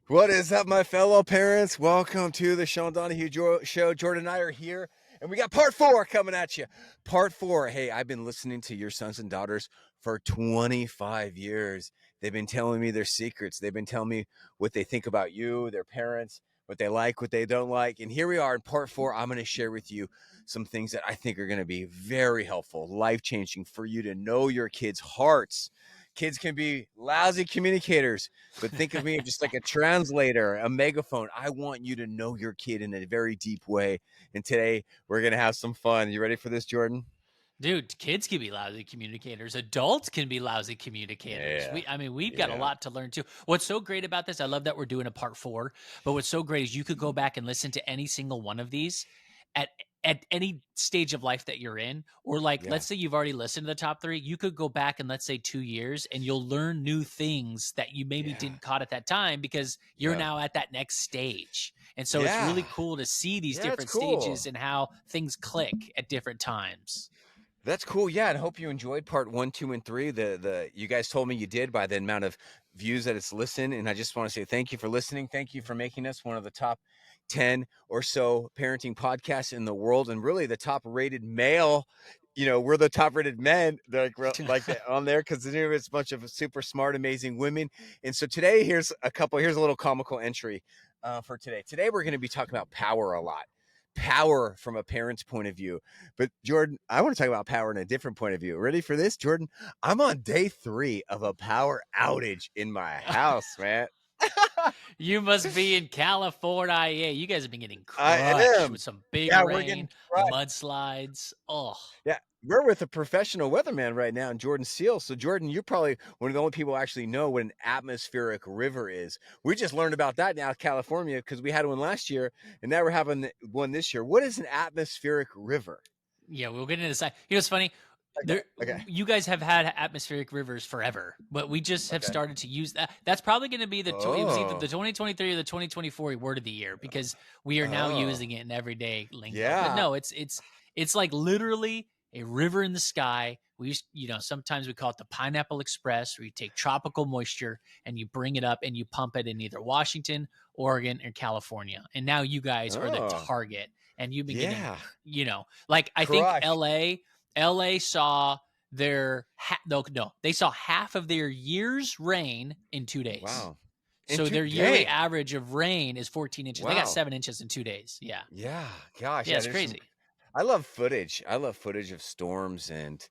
What is up, my fellow parents? Welcome to the Sean Donohue Show. Jordan and I are here, and we got part 4 coming at you. Part 4. Hey, I've been listening to your sons and daughters for 25 years. They've been telling me their secrets. They've been telling me what they think about you, their parents, what they like, what they don't like. And here we are in part 4. I'm going to share with you some things that I think are going to be very helpful, life-changing for you to know your kids' hearts. Kids can be lousy communicators, but think of me just like a translator, a megaphone. I want you to know your kid in a very deep way. And today we're going to have some fun. You ready for this, Jordan? Dude, kids can be lousy communicators. Adults can be lousy communicators. Yeah. We've got a Yeah. lot to learn too. What's so great about this, I love that we're doing a part 4, but what's so great is you could go back and listen to any single one of these at at any stage of life that you're in, or like Yeah. let's say you've already listened to the top 3, you could go back and let's say 2 years and you'll learn new things that you maybe Yeah. didn't caught at that time because you're Yeah. now at that next stage. And so it's Yeah. really cool to see these Yeah. It's different cool. stages and how things click at different times. That's cool. Yeah, and I hope you enjoyed part 1, 2, and 3. The you guys told me you did by the amount of views that it's listened, and I just want to say thank you for listening. Thank you for making us one of the top 10 or so parenting podcasts in the world, and really the top rated male. We're the top rated men, like that on there because it's a bunch of super smart, amazing women. And so today, here's a little comical entry for today. Today, we're going to be talking about power a lot. Power from a parent's point of view. But Jordan, I want to talk about power in a different point of view. Ready for this, Jordan? I'm on day 3 of a power outage in my house, man. You must be in California. Yeah, you guys have been getting I crushed am. with some big Yeah, we're getting rain, crushed. mudslides. Oh, Yeah, we're with a professional weatherman right now, in Jordan Seal. So, Jordan, you're probably one of the only people who actually know what an atmospheric river is. We just learned about that now, in California, because we had one last year, and now we're having one this year. What is an atmospheric river? yeah, we'll get into this. You know, it's funny. Okay. There, Okay. you guys have had atmospheric rivers forever, but we just have Okay. started to use that. That's probably going to be it was either the Oh. 2023 or the 2024 word of the year because we are now Oh. using it in everyday lingo. But Yeah. no, it's like literally a river in the sky. We used, sometimes we call it the Pineapple Express, where you take tropical moisture and you bring it up and you pump it in either Washington, Oregon, or California. And now you guys are the Oh. target, and you've been getting, Yeah. like I think Crushed. LA saw they saw half of their year's rain in 2 days. Wow. In So 2 their yearly days. average of rain is 14 inches. They got Wow. 7 inches in 2 days. Yeah. Yeah. Gosh, Yeah, yeah, it's there's some crazy. I love footage. I love footage of storms and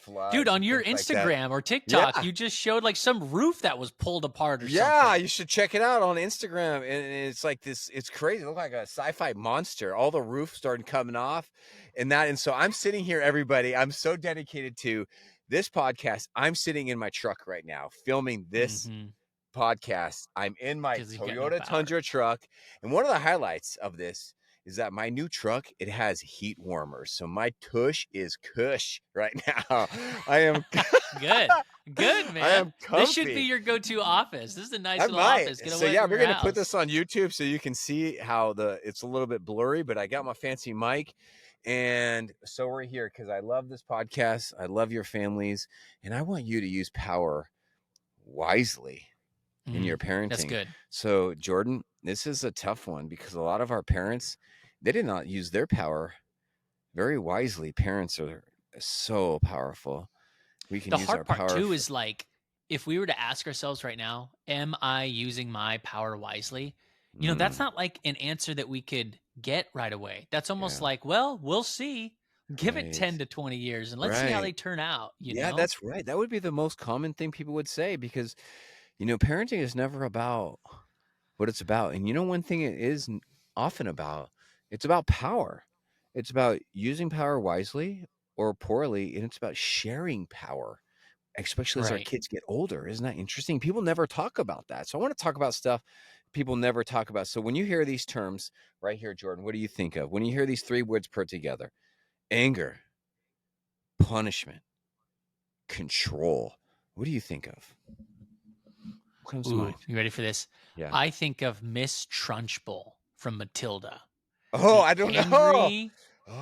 Dude, floods on and your things like that. Instagram or Yeah. TikTok, you just showed like some roof that was pulled apart or Yeah, something. you should check it out on Instagram, and it's like this it's crazy. It looked like a sci-fi monster. All the roof started coming off and so I'm sitting here, everybody. I'm so dedicated to this podcast. I'm sitting in my truck right now filming this Mm-hmm. podcast. I'm in my Because you've got no Toyota power. Tundra truck. And one of the highlights of this is that my new truck, it has heat warmers. So my tush is cush right now. I am Good. Good, I man. am This should be comfy. your go-to office. This is a nice I little might. office. Get So away yeah, from we're your gonna put house. this on YouTube so you can see how it's a little bit blurry, but I got my fancy mic. And so we're here because I love this podcast. I love your families, and I want you to use power wisely in your That's parenting. good. So, Jordan, this is a tough one because a lot of our parents, they did not use their power very wisely. Parents are so powerful. We can The use our hard part power too for, is like if we were to ask ourselves right now, am I using my power wisely? That's not like an answer that we could get right away. That's almost yeah, like, well, we'll see. Give it right, 10 to 20 years and let's see how right. they turn out, you Yeah, know? that's right. That would be the most common thing people would say because, parenting is never about what it's about. And one thing it is often about, it's about power. It's about using power wisely or poorly, and it's about sharing power, especially as our Right. kids get older. Isn't that interesting? People never talk about that. So I want to talk about stuff people never talk about. So when you hear these terms right here, Jordan, what do you think of? When you hear these 3 words put together: anger, punishment, control, what do you think of? What comes to Ooh, mind? you ready for this? Yeah. I think of Miss Trunchbull from Matilda. Oh, The I don't know. angry,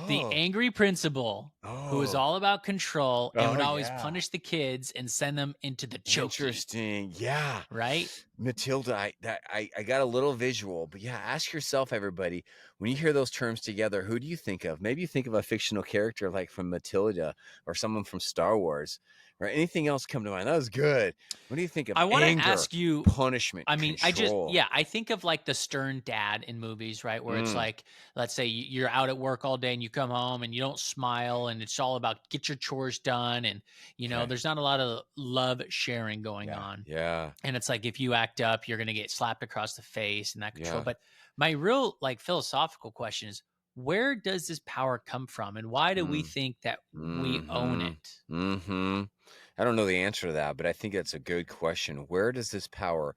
The Oh. angry principal who was Oh. all about control and Oh, would always yeah. punish the kids and send them into the choke heap, Interesting. Yeah. right? Matilda, I got a little visual, but yeah, ask yourself, everybody, when you hear those terms together, who do you think of? Maybe you think of a fictional character like from Matilda or someone from Star Wars, or anything else come to mind. That was good. What do you think of? I want to Anger, ask you, punishment, I mean, control. I think of like the stern dad in movies, right? Where it's Mm, like, let's say you're out at work all day and you come home and you don't smile and it's all about get your chores done. And, okay. there's not a lot of love sharing going Yeah. on. Yeah. And it's like, if you act up, you're going to get slapped across the face and that control. Yeah. But my real like philosophical question is, where does this power come from? And why do we Mm, think that we own mm-hmm. it? Mm-hmm. I don't know the answer to that, but I think that's a good question. Where does this power?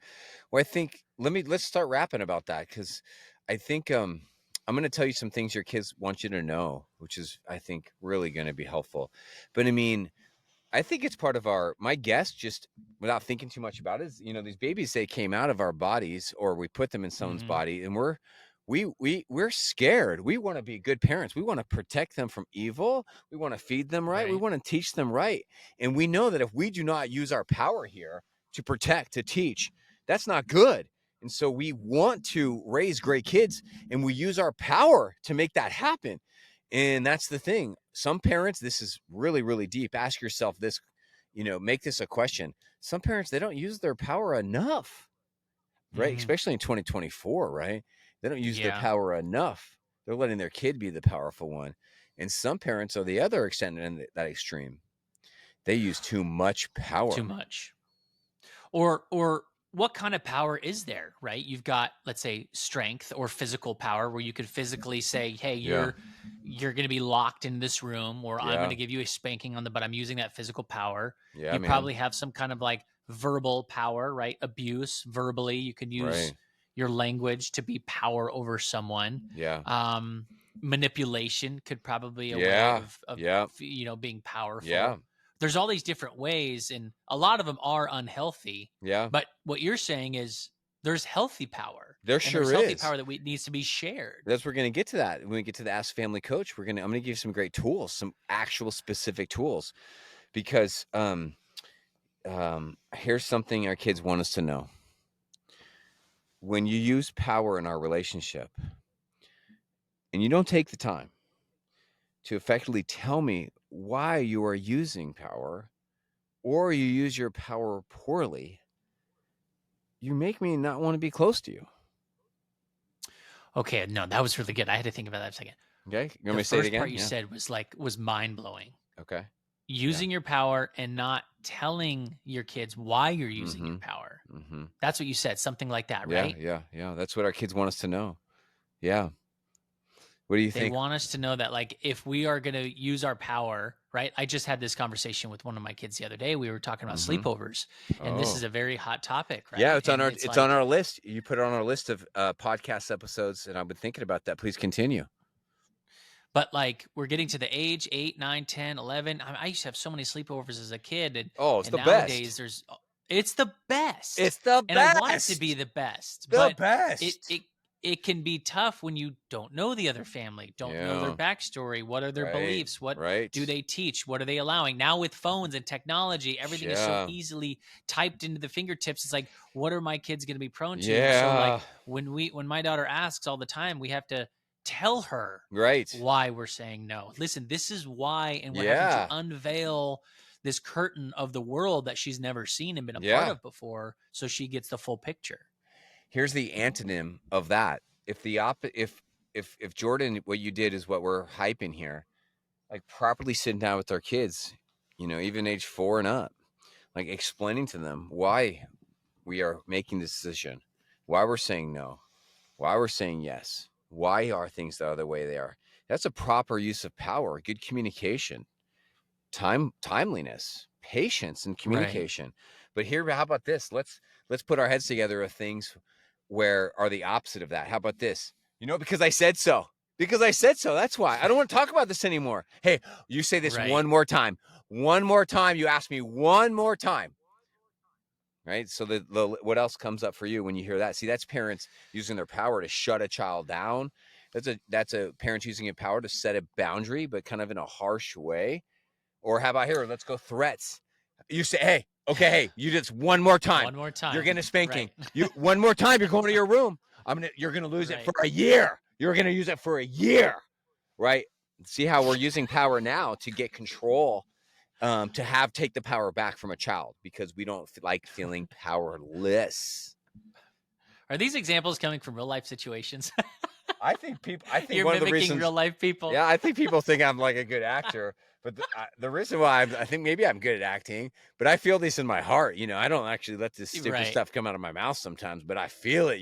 Well, I think let's start rapping about that, because I think I'm going to tell you some things your kids want you to know, which is I think really going to be helpful. But I mean, I think it's part of my guess, just without thinking too much about it, is, these babies, they came out of our bodies, or we put them in someone's Hmm. body, and we're scared. We want to be good parents. We want to protect them from evil. We want to feed them right. We Right. want to teach them right. And we know that if we do not use our power here to protect, to teach, that's not good. And so we want to raise great kids, and we use our power to make that happen. And that's the thing. Some parents, this is really, really deep. Ask yourself this, make this a question. Some parents, they don't use their power enough, right? Hmm. Especially in 2024, right? They don't use their Yeah. power enough. They're letting their kid be the powerful one. And some parents are the other extent in that extreme. They use too much Too power. much. Or what kind of power is there, right? You've got, let's say, strength or physical power where you could physically say, hey, Yeah. you're going to be locked in this room, or I'm going Yeah. to give you a spanking on the butt. I'm using that physical power. Yeah, You man. probably have some kind of like verbal power, right? Abuse verbally. You can use Right. your language to be power over someone. Yeah. um Manipulation could probably be a way Yeah. of Yeah. being powerful. Yeah. There's all these different ways, and a lot of them are unhealthy. Yeah. But what you're saying is there's healthy power, There and there's sure healthy is. power that needs to be shared. We're going to get to that when we get to the Ask Family Coach. I'm going to give you some great tools, some actual specific tools, because here's something our kids want us to know. When you use power in our relationship and you don't take the time to effectively tell me why you are using power, or you use your power poorly, you make me not want to be close to you. Okay, no, that was really good. I had to think about that a second. Okay. You want The me to say it first again? part you Yeah. said was mind blowing. Okay. Using your power and not telling your kids why you're using your Mm-hmm. power. Mm-hmm. That's what you said, something like that, Yeah. right? Yeah. Yeah. That's what our kids want us to know. Yeah. What do you They think? want us to know that, like, if we are going to use our power, right? I just had this conversation with one of my kids the other day. We were talking about Mm-hmm. sleepovers, and this is Oh. a very hot topic, Yeah, right? And it's it's on like, our list. You put it on our list of podcast episodes, and I've been thinking about that. Please continue. but like, we're getting to the age 8, 9, 10, 11. I used to have so many sleepovers as a kid, Oh, it's and the nowadays best. it's the best, It's the and I want it to be best. the best, The but it best. it it can be tough when you don't know the other family, don't know their Yeah. backstory. What are their Right. beliefs? What Right. do they teach? What are they allowing? Now with phones and technology, everything is so Yeah. easily typed into the fingertips. It's like, what are my kids going to be prone to? So like, Yeah. when my daughter asks all the time, we have to tell her Right. why we're saying no. Listen, this is why, and we're having to Yeah. unveil this curtain of the world that she's never seen and been a part Yeah. of before, so she gets the full picture. Here's the antonym of that. If Jordan, what you did is what we're hyping here, like properly sitting down with our kids, even age 4 and up, like explaining to them why we are making this decision, why we're saying no, why we're saying yes, why are things the other way they are. That's a proper use of power, good communication, timeliness, patience, and Right. communication. But here, how about this? Let's put our heads together with things where are the opposite of that. How about this? Because I said so. Because I said so. That's why I don't want to talk about this anymore. Hey, you say this Right. one more time. One more time. You ask me one more time. Right. So what else comes up for you when you hear that? See, that's parents using their power to shut a child down. That's a parents using a power to set a boundary, but kind of in a harsh way. Or how about here? Let's go threats. You say, hey, okay, hey, you just one more time. One more time. You're getting a spanking. Right. You one more time, you're going to your room. You're gonna lose it for a year. You're gonna use it for a year. Right? See how we're using power now to get control, to take the power back from a child because we don't like feeling powerless. Are these examples coming from real life situations? I think You're one of the mimicking reasons, real life people. yeah, I think people think I'm like a good actor, but the reason why I think maybe I'm good at acting, but I feel this in my heart. I don't actually let this stupid Right. stuff come out of my mouth sometimes, but I feel it.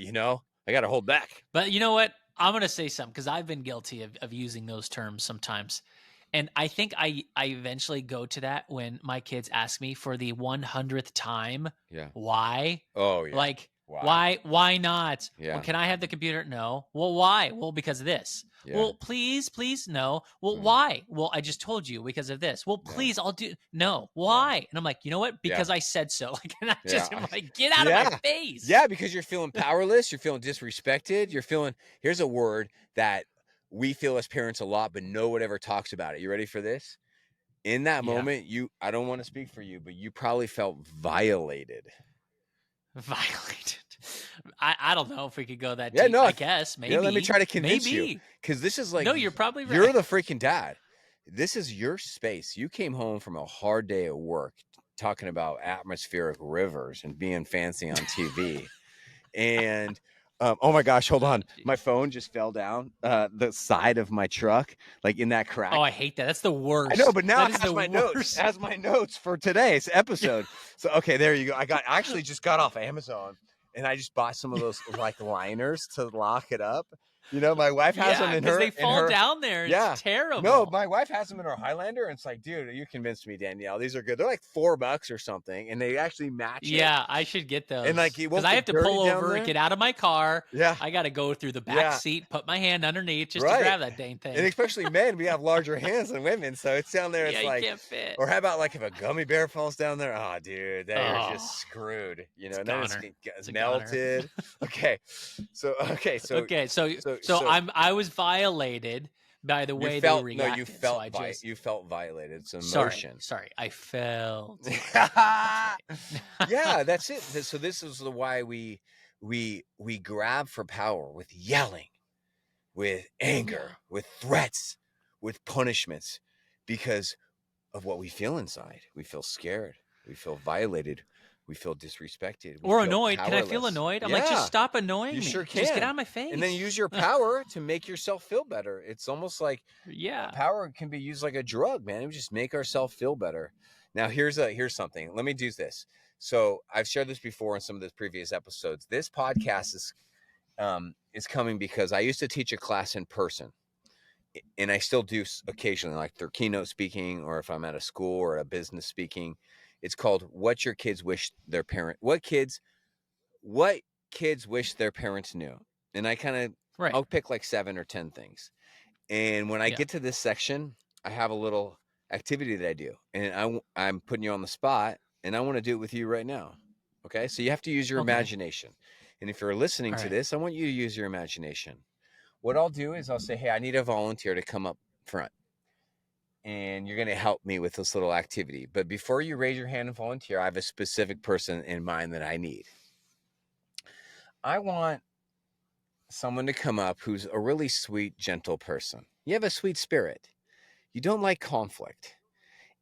I got to hold back. But you know what? I'm going to say something because I've been guilty of using those terms sometimes. And I think I eventually go to that when my kids ask me for the 100th time, Yeah. why? Oh yeah. Like, why not? Yeah. Well, can I have the computer? No. Well, why? Well, because of this. Yeah. Well, please, no. Well, why? Well, I just told you because of this. Well, please, I'll do. No. Why? And I'm like, you know what? Because I said so. Like, and I'm like, get out of my face. Yeah, because you're feeling powerless. You're feeling disrespected. You're feeling. Here's a word that we feel as parents a lot, but no one ever talks about it. You ready for this? In that moment, I don't want to speak for you, but you probably felt violated. Violated. I don't know if we could go that Yeah, deep. no, I guess maybe. Let me try to convince you, because this is like, no, you're probably right. You're the freaking dad. This is your space. You came home from a hard day at work, talking about atmospheric rivers and being fancy on TV, and oh my gosh, hold on, my phone just fell down the side of my truck, like in that crack. Oh, I hate that. That's the worst. I know, but now that it has my notes. It has my notes for today's episode. So okay, there you go. I actually just got off Amazon, and I just bought some of those like liners to lock it up. My wife has them in her. Because they fall down there. It's terrible. No, my wife has them in her Highlander, and it's like, dude, you convinced me, Danielle. These are good. They're like $4 or something, and they actually match. Yeah, I should get those. And like, because I have to pull over, get out of my car. Yeah, I got to go through the back seat, put my hand underneath just to grab that dang thing. And especially men, we have larger hands than women, so it's down there. It's like, you can't fit. Or how about like if a gummy bear falls down there? Oh, dude, they're just screwed. Then it's melted. Okay, so I was violated by the way they reacted. No, you felt violated. It's emotion. Sorry, I felt. Yeah, that's it. So this is why we grab for power with yelling, with anger, with threats, with punishments, because of what we feel inside. We feel scared. We feel violated. We feel disrespected. Or annoyed. Can I feel annoyed? I'm like, just stop annoying me. Sure can. Just get out of my face. And then use your power to make yourself feel better. It's almost like power can be used like a drug, man. We just make ourselves feel better. Now, here's something. Let me do this. So I've shared this before in some of the previous episodes. This podcast is coming because I used to teach a class in person. And I still do occasionally, like through keynote speaking, or if I'm at a school or at a business speaking. It's called What Kids Wish Their Parents Wish Their Parents Knew. And I kind of, I'll pick like 7 or 10 things. And when I get to this section, I have a little activity that I do. And I'm putting you on the spot, and I want to do it with you right now. Okay? So you have to use your imagination. And if you're listening to this, I want you to use your imagination. What I'll do is I'll say, hey, I need a volunteer to come up front. And you're going to help me with this little activity. But before you raise your hand and volunteer, I have a specific person in mind that I need. I want someone to come up who's a really sweet, gentle person. You have a sweet spirit. You don't like conflict.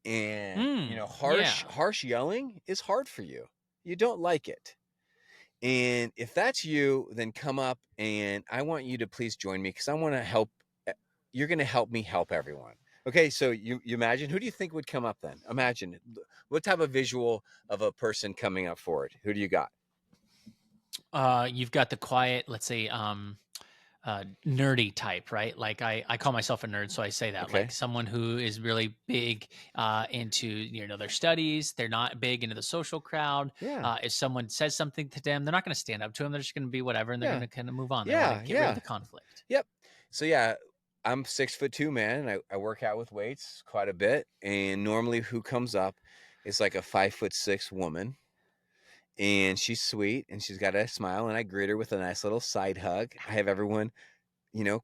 And, harsh yelling is hard for you. You don't like it. And if that's you, then come up, and I want you to please join me, because I want to help. You're going to help me help everyone. Okay, so you imagine, who do you think would come up then? Imagine, what type of visual of a person coming up forward? Who do you got? You've got the quiet, let's say, nerdy type, right? Like I call myself a nerd, so I say that. Like someone who is really big into their studies. They're not big into the social crowd. If someone says something to them, they're not going to stand up to them. They're just going to be whatever, and they're going to kind of move on. They want to get rid of the conflict. Yep. So I'm 6'2" man, and I work out with weights quite a bit. And normally, who comes up is like a 5'6" woman. And she's sweet, and she's got a smile, and I greet her with a nice little side hug. I have everyone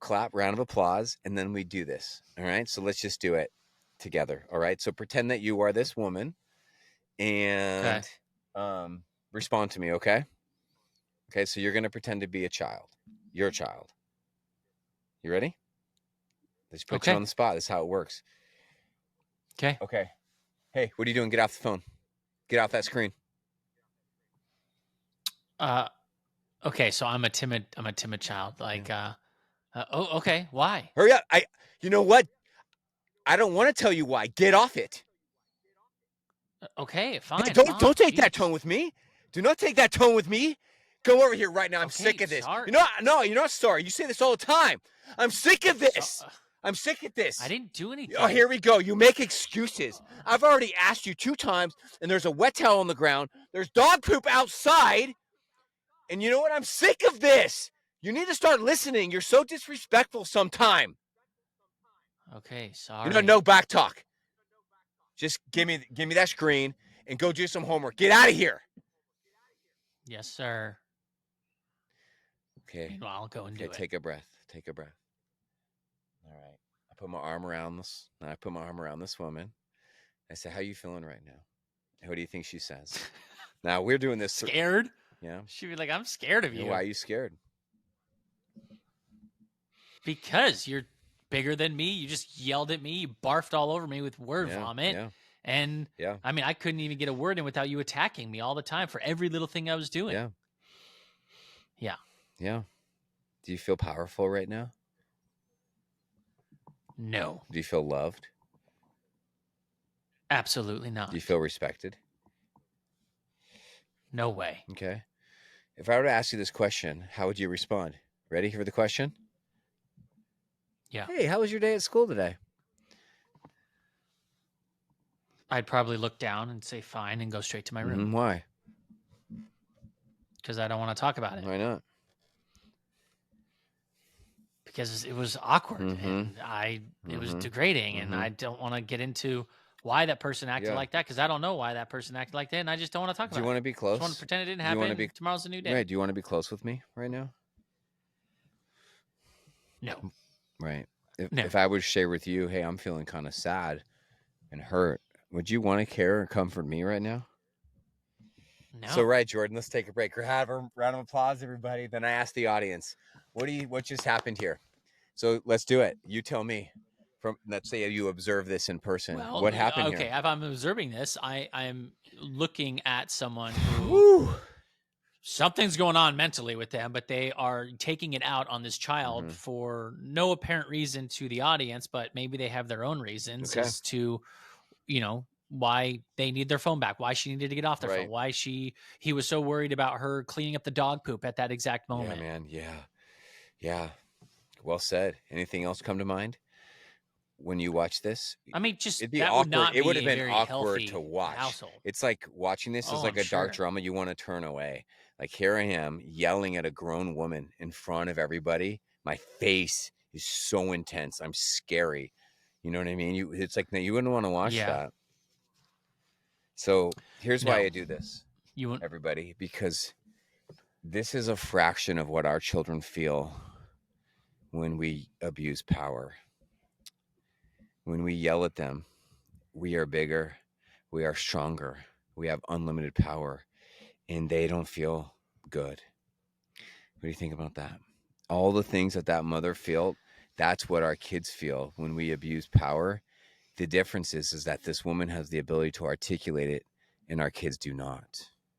clap, round of applause, and then we do this. All right. So let's just do it together. All right. So pretend that you are this woman Okay. and respond to me. Okay. Okay. So you're going to pretend to be a child. You're a child. You ready? Let's put you Okay. on the spot. This is how it works. Okay. Okay. Hey, what are you doing? Get off the phone. Get off that screen. Okay. So I'm a timid child. Like, oh, okay. Why? Hurry up. You know what? I don't want to tell you why. Get off it. Okay. Hey, Fine. don't Fine. take that Jeez. tone with me. Do not take that tone with me. Go over here right now. I'm Okay. sick of this. Sorry. No, you're not sorry. You say this all the time. I'm sick of So, this. I'm sick of I this. didn't do Oh, anything. here we go. You make excuses. I've already asked you 2 times, and there's a wet towel on the ground. There's dog poop outside. And you know what? I'm sick of this. You need to start listening. You're so disrespectful sometime. Okay. Sorry. No back talk. Just give me that screen and go do some homework. Get out of here. Yes, sir. Okay. Meanwhile, I'll go and do it. Take a breath. Take a breath. All right. I put my arm around this woman. I say, "How you feeling right now?" What do you think she says? Now we're doing this. Scared? Yeah. She'd be like, "I'm scared of you." Why are you scared? Because you're bigger than me. You just yelled at me. You barfed all over me with word vomit. Yeah. And Yeah. I mean, I couldn't even get a word in without you attacking me all the time for every little thing I was doing. Yeah. Yeah. Yeah. Do you feel powerful right now? No. Do you feel loved? Absolutely not. Do you feel respected? No way. Okay. If I were to ask you this question, how would you respond? Ready for the question? Yeah. Hey, how was your day at school today? I'd probably look down and say fine and go straight to my room Why? because I don't want to talk about it. Why not? Because it was awkward and it was degrading and I don't want to get into why that person acted like that because I don't know why that person acted like that and I just don't want to talk about it. Do you want to be close? I just want to pretend it didn't happen. Tomorrow's a new day. Right. Do you want to be close with me right now? No. Right. No. If I would share with you, hey, I'm feeling kind of sad and hurt, would you want to care and comfort me right now? No. So, right, Jordan, let's take a break. Have a round of applause, everybody. Then I ask the audience, what just happened here? So let's do it. You tell me. Let's say you observe this in person. Well, what happened here? Okay, if I'm observing this, I'm looking at someone who Woo. Something's going on mentally with them, but they are taking it out on this child for no apparent reason to the audience, but maybe they have their own reasons as to, why they need their phone back, why she needed to get off their phone, why he was so worried about her cleaning up the dog poop at that exact moment. Yeah, man. Yeah. Well said. Anything else come to mind when you watch this? I mean, just it'd be that awkward. would not it would have be a been very awkward to healthy watch. household. It's like watching this is like a dark drama. You want to turn away. Like here I am yelling at a grown woman in front of everybody. My face is so intense. I'm scary. You know what I mean? It's like you wouldn't want to watch that. So here's why I do this, everybody, because this is a fraction of what our children feel when we abuse power. When we yell at them, we are bigger, we are stronger, we have unlimited power, and they don't feel good. What do you think about that? All the things that mother felt, that's what our kids feel when we abuse power. The difference is that this woman has the ability to articulate it and our kids do not.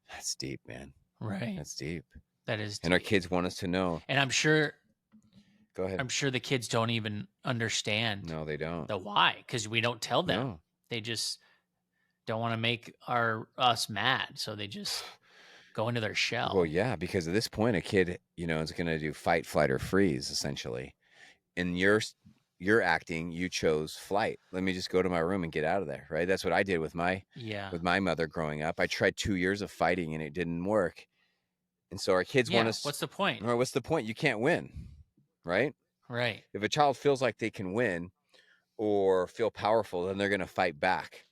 That's deep, man. Right. That's deep. That is deep. And our kids want us to know. And I'm sure. Go ahead. I'm sure the kids don't even understand. No, they don't. The why, because we don't tell them. No. They just don't want to make us mad, so they just go into their shell. Well, yeah, because at this point, a kid, is going to do fight, flight, or freeze, essentially. And you're acting, you chose flight. Let me just go to my room and get out of there, right? That's what I did with my mother growing up. I tried 2 years of fighting and it didn't work. And so our kids want us. What's the point? Or what's the point? You can't win, right? Right. If a child feels like they can win or feel powerful, then they're going to fight back.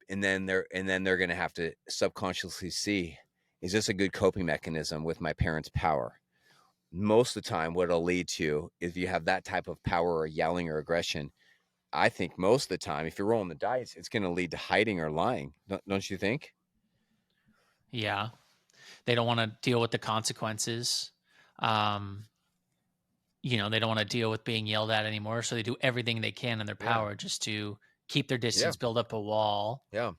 And then they're going to have to subconsciously see, is this a good coping mechanism with my parents' power? most of the time, what it'll lead to is if you have that type of power or yelling or aggression, I think most of the time, if you're rolling the dice, it's going to lead to hiding or lying. Don't you think? Yeah. They don't want to deal with the consequences. Um, they don't want to deal with being yelled at anymore. So they do everything they can in their Yeah. power just to keep their Yeah. distance, build up a wall, Yeah.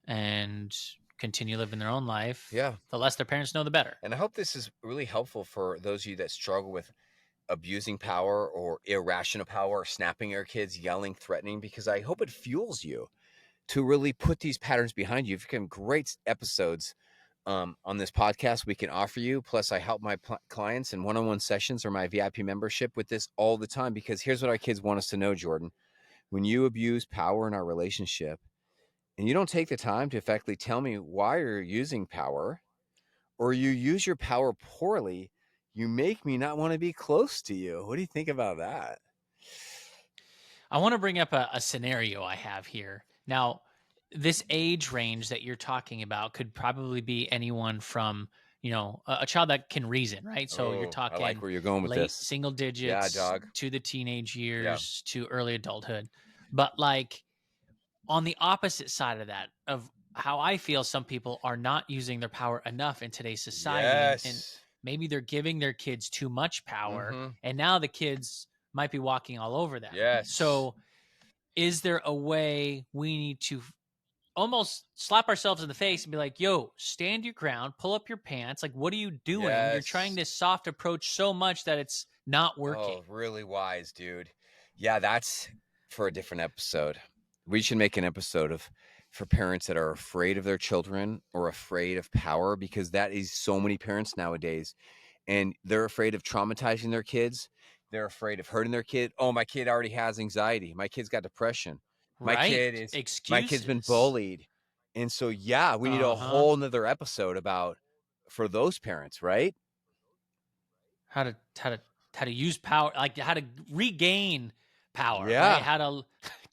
and continue living their own life. Yeah. The less their parents know, the better. And I hope this is really helpful for those of you that struggle with abusing power or irrational power or snapping at your kids, yelling, threatening, because I hope it fuels you to really put these patterns behind you. You've become great episodes on this podcast we can offer you. Plus, I help my clients in one-on-one sessions or my VIP membership with this all the time, because here's what our kids want us to know, Jordan. When you abuse power in our relationship and you don't take the time to effectively tell me why you're using power, or you use your power poorly, you make me not want to be close to you. What do you think about that? I want to bring up a scenario I have here. Now, this age range that you're talking about could probably be anyone from, a child that can reason, right? So you're Oh, I like talking where you're going with late this. single Yeah, digits dog. to the teenage Yeah. years to early adulthood. But like on the opposite side of that, of how I feel some people are not using their power enough in today's society, and Yes. maybe they're giving their kids too much power, Mm-hmm. and now the kids might be walking all over them. Yes. So is there a way we need to almost slap ourselves in the face and be like, yo, stand your ground, pull up your pants? Like, what are you doing? You're trying Yes. this soft approach so much that it's not working. Oh, really wise, dude. Yeah, that's for a different episode. We should make an episode of for parents that are afraid of their children or afraid of power, because that is so many parents nowadays. And they're afraid of traumatizing their kids. They're afraid of hurting their kid. Oh, my kid already has anxiety. My kid's got depression. My kid Right. is my kid's been Excuses. bullied. And so yeah, we need a Uh-huh. whole nother episode about for those parents, right? How to use power, like how to regain power, right? Yeah. How to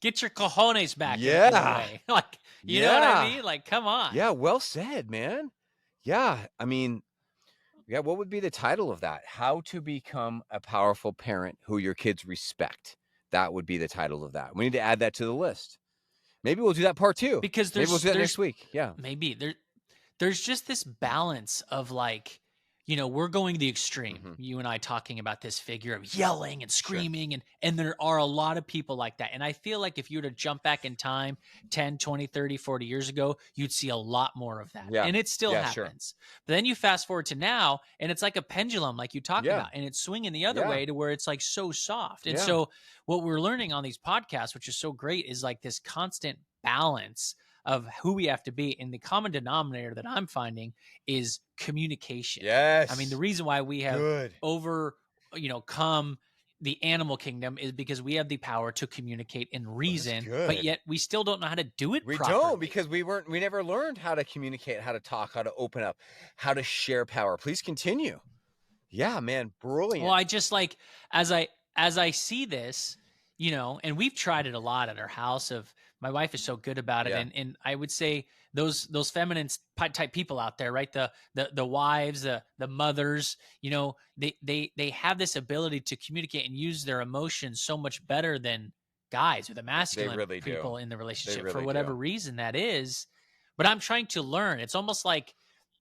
get your cojones back in a Yeah. way. Like, you know what I Yeah. mean? Like, come on. Yeah, well said, man. Yeah, I mean, yeah, what would be the title of that? How to become a powerful parent who your kids respect. That would be the title of that. We need to add that to the list. Maybe we'll do that part 2. Because Maybe we'll there's do that next there's week. Yeah. maybe there's just this balance of like, we're going the extreme, Mhm. you and I talking about this figure of yelling and Sure. screaming, and there are a lot of people like that. And I feel like if you were to jump back in time 10, 20, 30, 40 years ago, you'd see a lot more of that, Yeah. and it still Yeah, sure. happens. But then you fast forward to now, and it's like a pendulum, like you talked Yeah. about, and it's swinging the other Yeah. way to where it's like so soft. And Yeah. so what we're learning on these podcasts, which is so great, is like this constant balance of who we have to be. And the common denominator that I'm finding is communication. I mean, the Yes. reason why we have Good. come the animal kingdom is because we have the power to communicate and Oh, that's reason, but good. yet we still don't know how to do it We properly. don't, because we never learned how to communicate, how to talk, how to open up, how to share power. Please continue. Yeah, man, brilliant. Well, I just like as I see this, and we've tried it a lot at our house. Of my wife is so good about it, Yeah. and I would say those feminine type people out there, right? The wives, the mothers, they have this ability to communicate and use their emotions so much better than guys or the They masculine really do. people in the They relationship for really whatever do. reason that is. But I'm trying to learn. It's almost like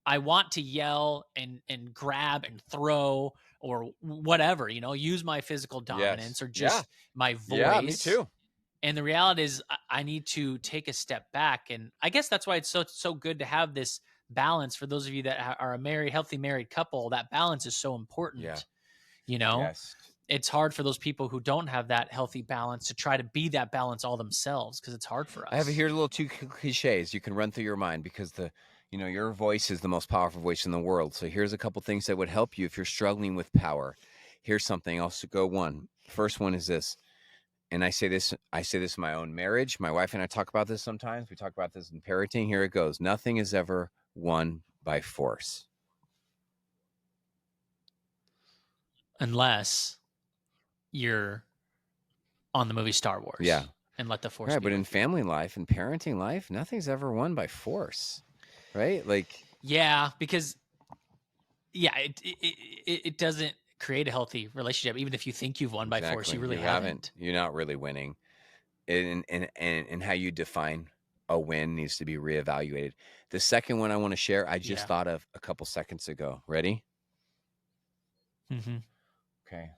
I want to yell and grab and throw or whatever, use my physical Yes. dominance or Yeah. just my Yeah, me voice. too. And the reality is I need to take a step back. And I guess that's why it's so good to have this balance. For those of you that are a healthy married couple, that balance is so Yeah. important. Yes. It's hard for those people who don't have that healthy balance to try to be that balance all themselves, because it's hard for I have us. here's a little two cliches you can run through your mind, because your voice is the most powerful voice in the world. So here's a couple things that would help you if you're struggling with power. Here's something. I'll go one. First one is this. And I say this in my own marriage. My wife and I talk about this sometimes. We talk about this in parenting. Here it goes. Nothing is ever won by force. Unless you're on the movie Star Wars. Yeah. And let the force Right. be But in with you. family life and parenting life, nothing's ever won by force. Right? Like, Yeah, because it doesn't create a healthy relationship. Even if you think you've won by force, Exactly. you really You haven't. haven't. You're not really winning. And how you define a win needs to be reevaluated. The second one I want to share, I just Yeah. thought of a couple seconds ago. Ready? Mm-hmm. Okay.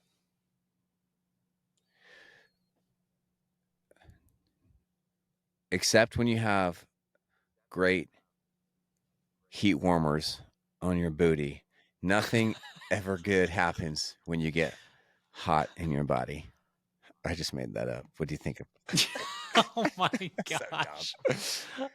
Except when you have great heat warmers on your booty, nothing ever good happens when you get hot in your body. I just made that up. What do you think of? Oh my So dumb. gosh.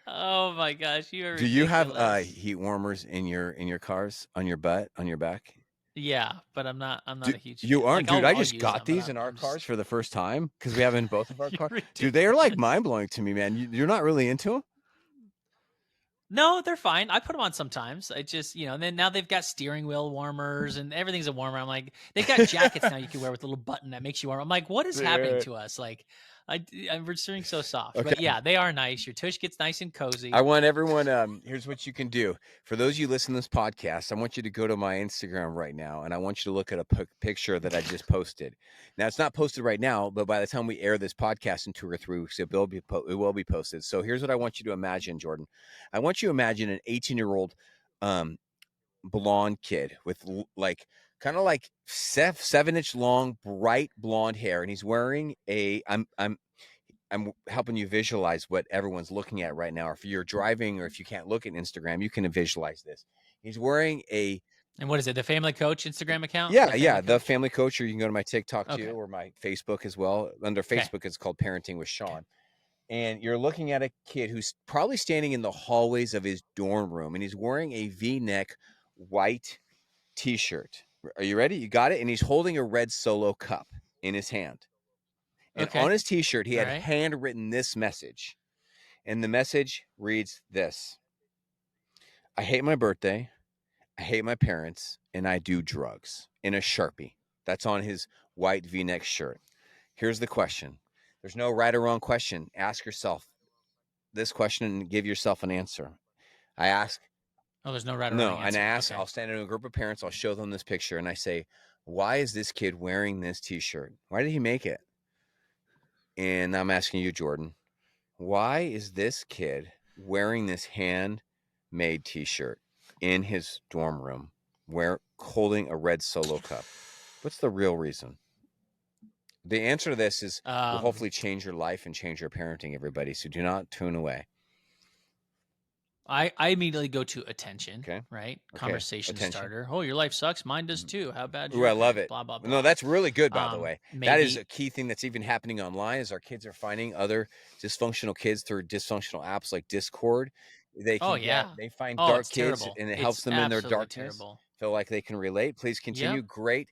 Oh my gosh, you are Do you have ridiculous. heat warmers in your cars, on your butt, on your back? Yeah, but I'm not a huge You fan. aren't, Like dude. I I'll just use got them, but these in our I'm just cars for the first time because we have in both of our you're cars. Dude, they are like ridiculous. mind blowing to me, man. You're not really into them? No, they're fine. I put them on sometimes. I just, and then now they've got steering wheel warmers and everything's a warmer. I'm like, they've got jackets now you can wear with a little button that makes you warm. I'm like, what is happening Dude. to us? Like, I'm returning so soft. But Okay. yeah, they are nice. Your tush gets nice and I cozy. want everyone. Here's what you can do. For those of you listening to this podcast, I want you to go to my Instagram right now, and I want you to look at a picture that I just posted. Now, it's not posted right now, but by the time we air this podcast in 2 or 3 weeks, it will be posted. So here's what I want you to imagine, Jordan. I want you to imagine an 18-year-old um, blonde kid with like kind of like 7-inch long, bright blonde hair, and he's wearing a. I'm helping you visualize what everyone's looking at right now. Or if you're driving or if you can't look at Instagram, you can visualize this. He's wearing a And what is it? The Family Coach Instagram account? yeah, The Family yeah, the Coach? family coach, or you can go to my TikTok too, Okay. or my Facebook as well. Under Okay. Facebook, it's called Parenting with Okay. Sean. And you're looking at a kid who's probably standing in the hallways of his dorm room, and he's wearing a V-neck white T-shirt. Are you ready? You got it. And he's holding a red Solo cup in his hand. And on Okay. his T-shirt, he All had right. handwritten this message. And the message reads this: I hate my birthday, I hate my parents, and I do drugs, in a Sharpie. That's on his white V-neck shirt. Here's the question. There's no right or wrong question. Ask yourself this question and give yourself an answer. I ask, Oh, there's no right or no, wrong and I answer. ask, Okay. I'll stand in a group of parents, I'll show them this picture, and I say, why is this kid wearing this T-shirt? Why did he make it? And I'm asking you, Jordan, why is this kid wearing this handmade T-shirt in his dorm room, holding a red Solo cup? What's the real reason? The answer to this is will Um, hopefully change your life and change your parenting, everybody. So do not tune away. I immediately go to attention, Okay. right? Okay. Conversation Attention. starter. Oh, your life sucks. Mine does Mhm. too. How bad's Ooh, I your love parents? it. Blah blah No, blah. that's really good, by the way. That is a Maybe. key thing that's even happening online is our kids are finding other dysfunctional kids through dysfunctional apps like Discord. Oh yeah. They find Oh, dark it's kids terrible. and it helps It's them in their absolutely darkness, terrible. feel like they can relate. Please continue. Yep. Great.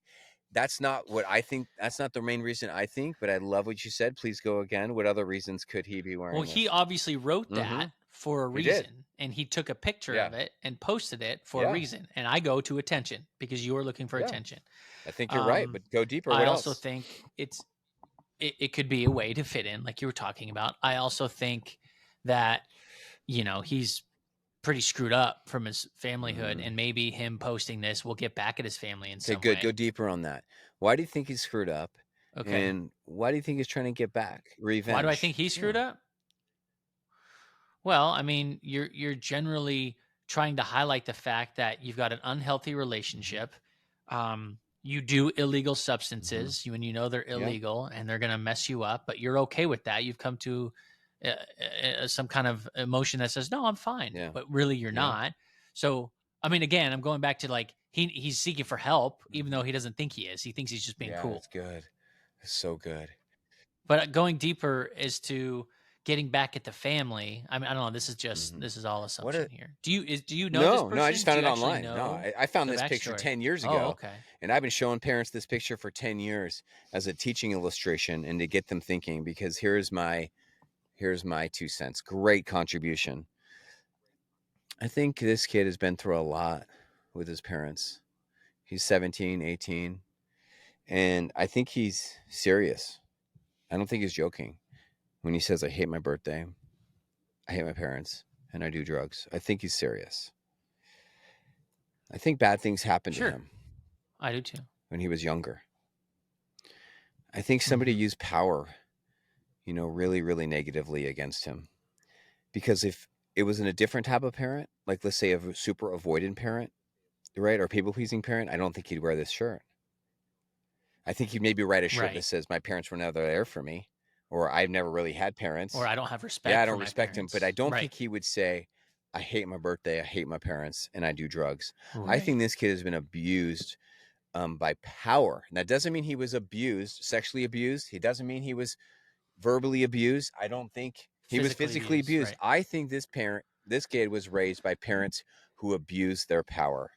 That's not what I think. That's not the main reason I think, but I love what you said. Please go again. What other reasons could he be Well, wearing he this? obviously wrote Mm-hmm. that for a He did. reason, and he took a picture Yeah. of it and posted it for a Yeah. reason. And I go to attention because you are looking for Yeah. attention. I think you're right, Um, but go deeper. I What also else? think it could be a way to fit in, like you were talking about. I also think that he's pretty screwed up from his familyhood, Mm. and maybe him posting this will get back at his family in Okay, some good. Go way. deeper on that. Why do you think he's screwed up? Okay. And why do you think he's trying to get back? Why do I Revenge. think he's Yeah. screwed up? Well, I mean, you're generally trying to highlight the fact that you've got an unhealthy Hmm. relationship. You do illegal Hmm. substances, you and you know they're Yeah. illegal and they're going to mess you up, but you're okay with that. You've come to some kind of emotion that says, "No, I'm fine," Yeah. but really you're Yeah. not. So, I mean, again, I'm going back to like he's seeking for help, even though Hmm. he doesn't think he is. He thinks he's just being Yeah, cool. that's good. That's so good. But going deeper as to getting back at the family. I mean, I don't know. Hmm. This is all What assumption a here. Do you know this no, no, I just person? found Do you it actually online. No, know I found the this picture backstory? 10 years Oh, ago, okay. and I've been showing parents this picture for 10 years as a teaching illustration and to get them thinking because here's my 2 cents. Great contribution. I think this kid has been through a lot with his parents. He's 17, 18, and I think he's serious. I don't think he's joking when he says, I hate my birthday, I hate my parents, and I do drugs. I think he's serious. I think bad things happen to Sure, him. I do too. when he was younger. I think somebody Mm-hmm. used power, really, really negatively against him. Because if it was in a different type of parent, like let's say a super avoidant parent, right, or people pleasing parent, I don't think he'd wear this shirt. I think he'd maybe write a shirt that Right. says, "My parents were never there for me," or "I've never really had Or parents." I don't have Yeah, I respect for don't my respect him, but I parents. don't Right. think he would say, "I hate my birthday, I hate my parents, and I do drugs." I Right. think this kid has been abused by power. And that doesn't mean he was abused, sexually abused. He doesn't mean he was verbally abused. I don't think he was Physically physically abused. abused. Right. I think this kid was raised by parents who abused their power.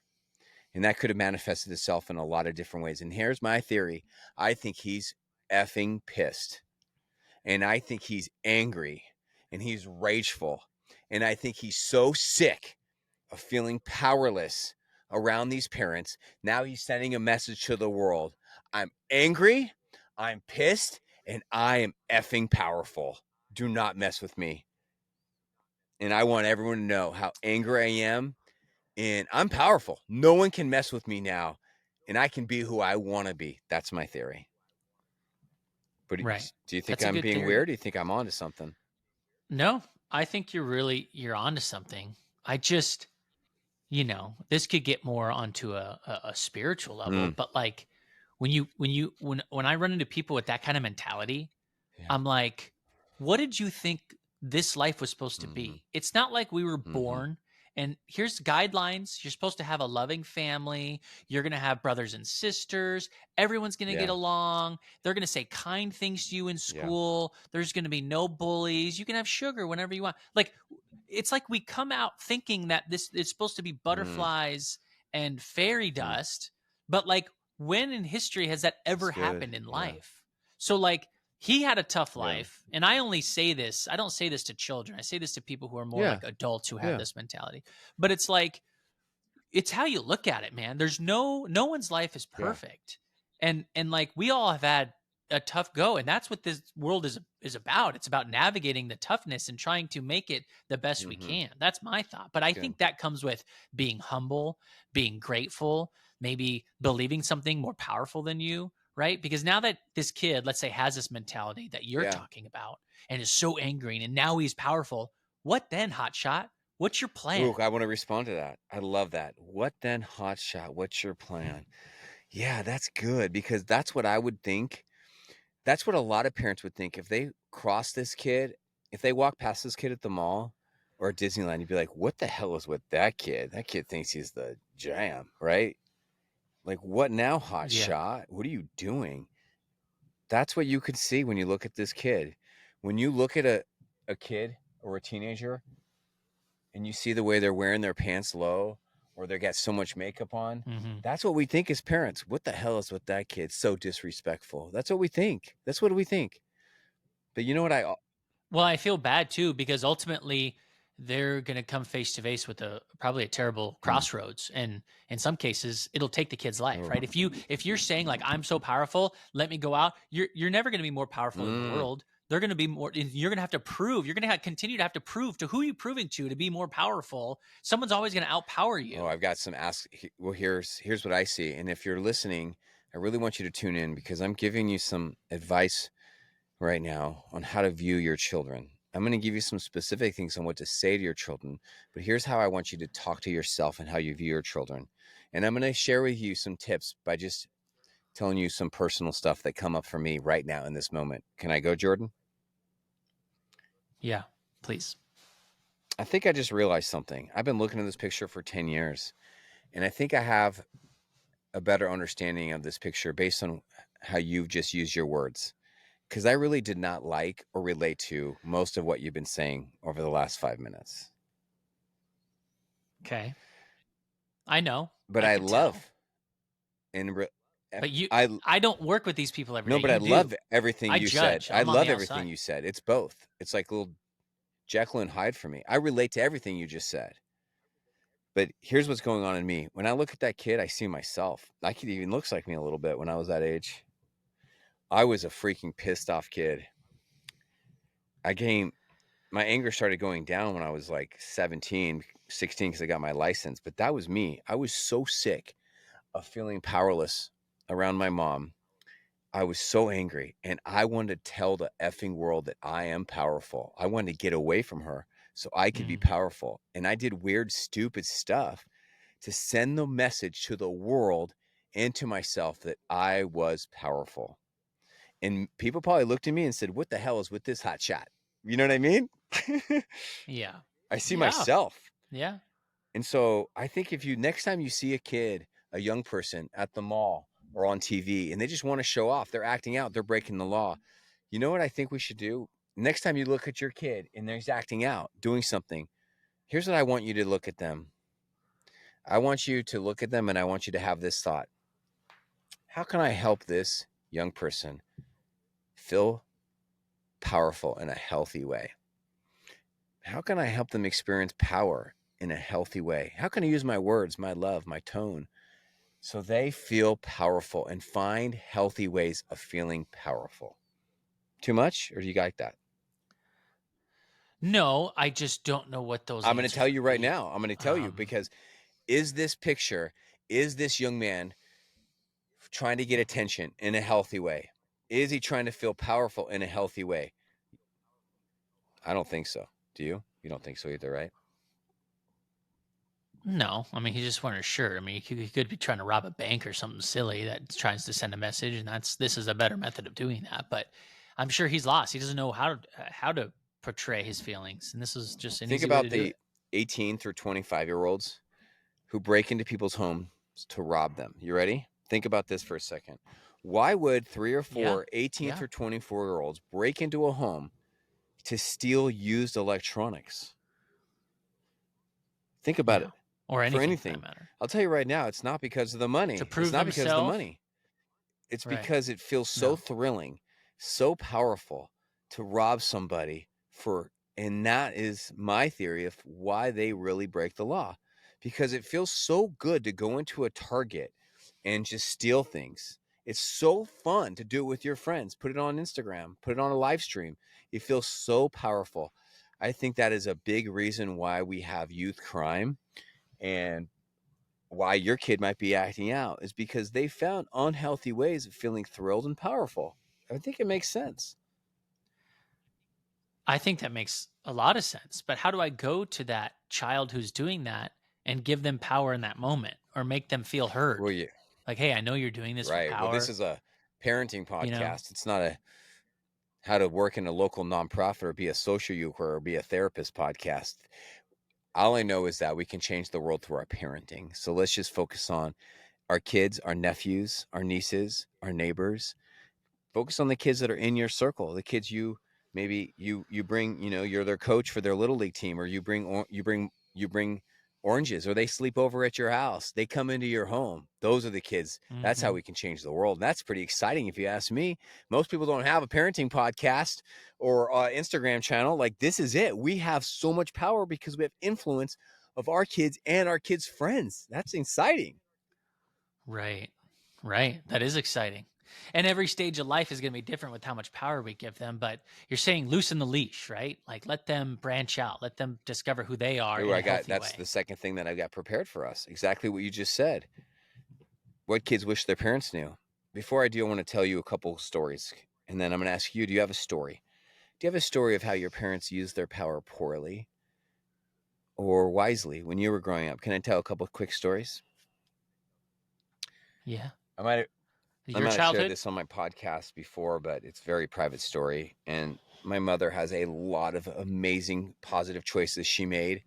And that could have manifested itself in a lot of different ways. And here's my theory. I think he's effing pissed. And I think he's angry and he's rageful. And I think he's so sick of feeling powerless around these parents. Now he's sending a message to the world. I'm angry, I'm pissed, and I am effing powerful. Do not mess with me. And I want everyone to know how angry I am. And I'm powerful. No one can mess with me now. And I can be who I want to be. That's my theory. But Right. do you think That's a I'm good being weird? theory. Or do you think I'm onto something? No, I think you're onto something. I just, this could get more onto a spiritual level, Mm, but like when I run into people with that kind of mentality, yeah. I'm like, what did you think this life was supposed to Mm-hmm. be? It's not like we were Mm-hmm. born and here's guidelines. You're supposed to have a loving family. You're going to have brothers and sisters. Everyone's going to get Yeah. along. They're going to say kind things to you in Yeah. school. There's going to be no bullies. You can have sugar whenever you want. Like, it's like we come out thinking that this is supposed to be Mm, butterflies and fairy mm. dust, but like, when in history has that That's ever good. happened in Yeah. life? So like, he had a tough Yeah. life, and I only say this, I don't say this to children, I say this to people who are more Yeah. like adults who have Yeah. this mentality. But it's like, it's how you look at it, man. There's no one's life is Yeah. perfect. And like, we all have had a tough go, and that's what this world is about. It's about navigating the toughness and trying to make it the best we Mm-hmm. can. That's my thought. But I Good. think that comes with being humble, being grateful, maybe believing something more powerful than you, right? Because now that this kid, let's say, has this mentality that you're Yeah. talking about and is so angry and now he's powerful, what then, hotshot? What's your plan? Ooh, I want to respond to that. I love that. What then, hotshot? What's your plan? Yeah, that's good because that's what I would think. That's what a lot of parents would think if they cross this kid, if they walk past this kid at the mall or at Disneyland, you'd be like, "What the hell is with that kid? That kid thinks he's the jam, right? Like, what now, Yeah. hotshot? What are you doing?" That's what you could see when you look at this kid. When you look at a kid or a teenager and you see the way they're wearing their pants low or they got so much makeup on, Hmm. that's what we think as parents. What the hell is with that kid? So disrespectful. That's what we think. That's what we think. But you know what Well, I feel bad too because ultimately they're going to come face to face with a probably a terrible mm, crossroads, and in some cases it'll take the kid's life, oh, right? If you're saying like, I'm so powerful, let me go out, you're never going to be more powerful than the mm. world. They're going to be more, you're going to have to prove, you're going to continue to have to prove to who you proving to be more powerful. Someone's always going to outpower Oh, you. I've got some ask. Well, here's what I see. And if you're listening, I really want you to tune in because I'm giving you some advice right now on how to view your children. I'm going to give you some specific things on what to say to your children, but here's how I want you to talk to yourself and how you view your children. And I'm going to share with you some tips by just telling you some personal stuff that come up for me right now in this moment. Can I go, Jordan? Yeah, please. I think I just realized something. I've been looking at this picture for 10 years, and I think I have a better understanding of this picture based on how you've just used your words. Because I really did not like or relate to most of what you've been saying over the last 5 minutes. Okay. I know. But I I could tell. love and re- But I I don't work with these people every no, day. but I You love do. everything I you said. judge. I I'm on love the everything outside. you said. It's both. It's like little Jekyll and Hyde for me. I relate to everything you just said. But here's what's going on in me. When I look at that kid, I see myself. I kid even looks like me a little bit when I was that age. I was a freaking pissed off kid. I came my anger started going down when I was like 17, 16 because I got my license. But that was me. I was so sick of feeling powerless around my mom, I was so angry and I wanted to tell the effing world that I am powerful. I wanted to get away from her so I could be Mm, powerful. And I did weird, stupid stuff to send the message to the world and to myself that I was powerful. And people probably looked at me and said, "What the hell is with this hot shot?" You know what I mean? yeah. I see Yeah. myself. Yeah. And so I think if you next time you see a kid, a young person at the mall or on TV, and they just want to show off, they're acting out, they're breaking the law. You know what I think we should do? Next time you look at your kid and they're acting out, doing something, here's what I want you to look at them. I want you to look at them and I want you to have this thought. How can I help this young person feel powerful in a healthy way? How can I help them experience power in a healthy way? How can I use my words, my love, my tone so they feel powerful and find healthy ways of feeling powerful? Too much, or do you like that? No, I just don't know what those I'm going to answers tell would you right be. now. I'm going to tell you Um, because is this picture, is this young man trying to get attention in a healthy way? Is he trying to feel powerful in a healthy way? I don't think so. Do you? You don't think so either, right? no, I mean he just wanted a shirt. I mean he could be trying to rob a bank or something silly that tries to send a message, and this is a better method of doing that. But I'm sure he's lost. He doesn't know how to portray his feelings, and this is just an Think easy way about to do the it. 18 through 25-year-olds who break into people's homes to rob them. You ready? Think about this for a second. Why would three or Yeah, four 18 yeah, through 24-year-olds break into a home to steal used electronics? Think about yeah, it. or For anything for that anything. matter. I'll tell you right now, it's not because of the To money. It's prove not because of the themselves, money. It's right? because it feels so No, thrilling, so powerful to rob somebody for, and that is my theory of why they really break the law. Because it feels so good to go into a Target and just steal things. It's so fun to do it with your friends. Put it on Instagram, put it on a live stream. It feels so powerful. I think that is a big reason why we have youth crime and why your kid might be acting out is because they found unhealthy ways of feeling thrilled and powerful. I think it makes sense. I think that makes a lot of sense. But how do I go to that child who's doing that and give them power in that moment, or make them feel Well, heard? yeah, Like, hey, I know you're doing this for right. Well, this power. is a parenting You know, podcast. It's not a how to work in a local nonprofit or be a social worker or be a therapist podcast. All I know is that we can change the world through our parenting. So let's just focus on our kids, our nephews, our nieces, our neighbors. Focus on the kids that are in your circle, the kids you maybe you bring, you're their coach for their little league team, or you bring oranges, or they sleep over at your house, they come into your home. Those are the kids. That's how hmm we can change the world. That's pretty exciting if you ask me. Most people don't have a parenting podcast or Instagram channel. Like, this is it. We have so much power because we have influence of our kids and our kids friends. That's exciting. right, right. That is exciting. And every stage of life is going to be different with how much power we give them. But you're saying loosen the leash, right? Like let them branch out, let them discover who they are Ooh, in a I got healthy that's way. the second thing that I got prepared for us. Exactly what you just said. What kids wish their parents knew. Before I do, I want to tell you a couple stories, and then I'm going to ask you, do you have a story? Do you have a story of how your parents used their power poorly or wisely when you were growing up? Can I tell a couple quick stories? Yeah. I might I Your might have shared childhood? this on my podcast before, but it's a very private story. And my mother has a lot of amazing positive choices she made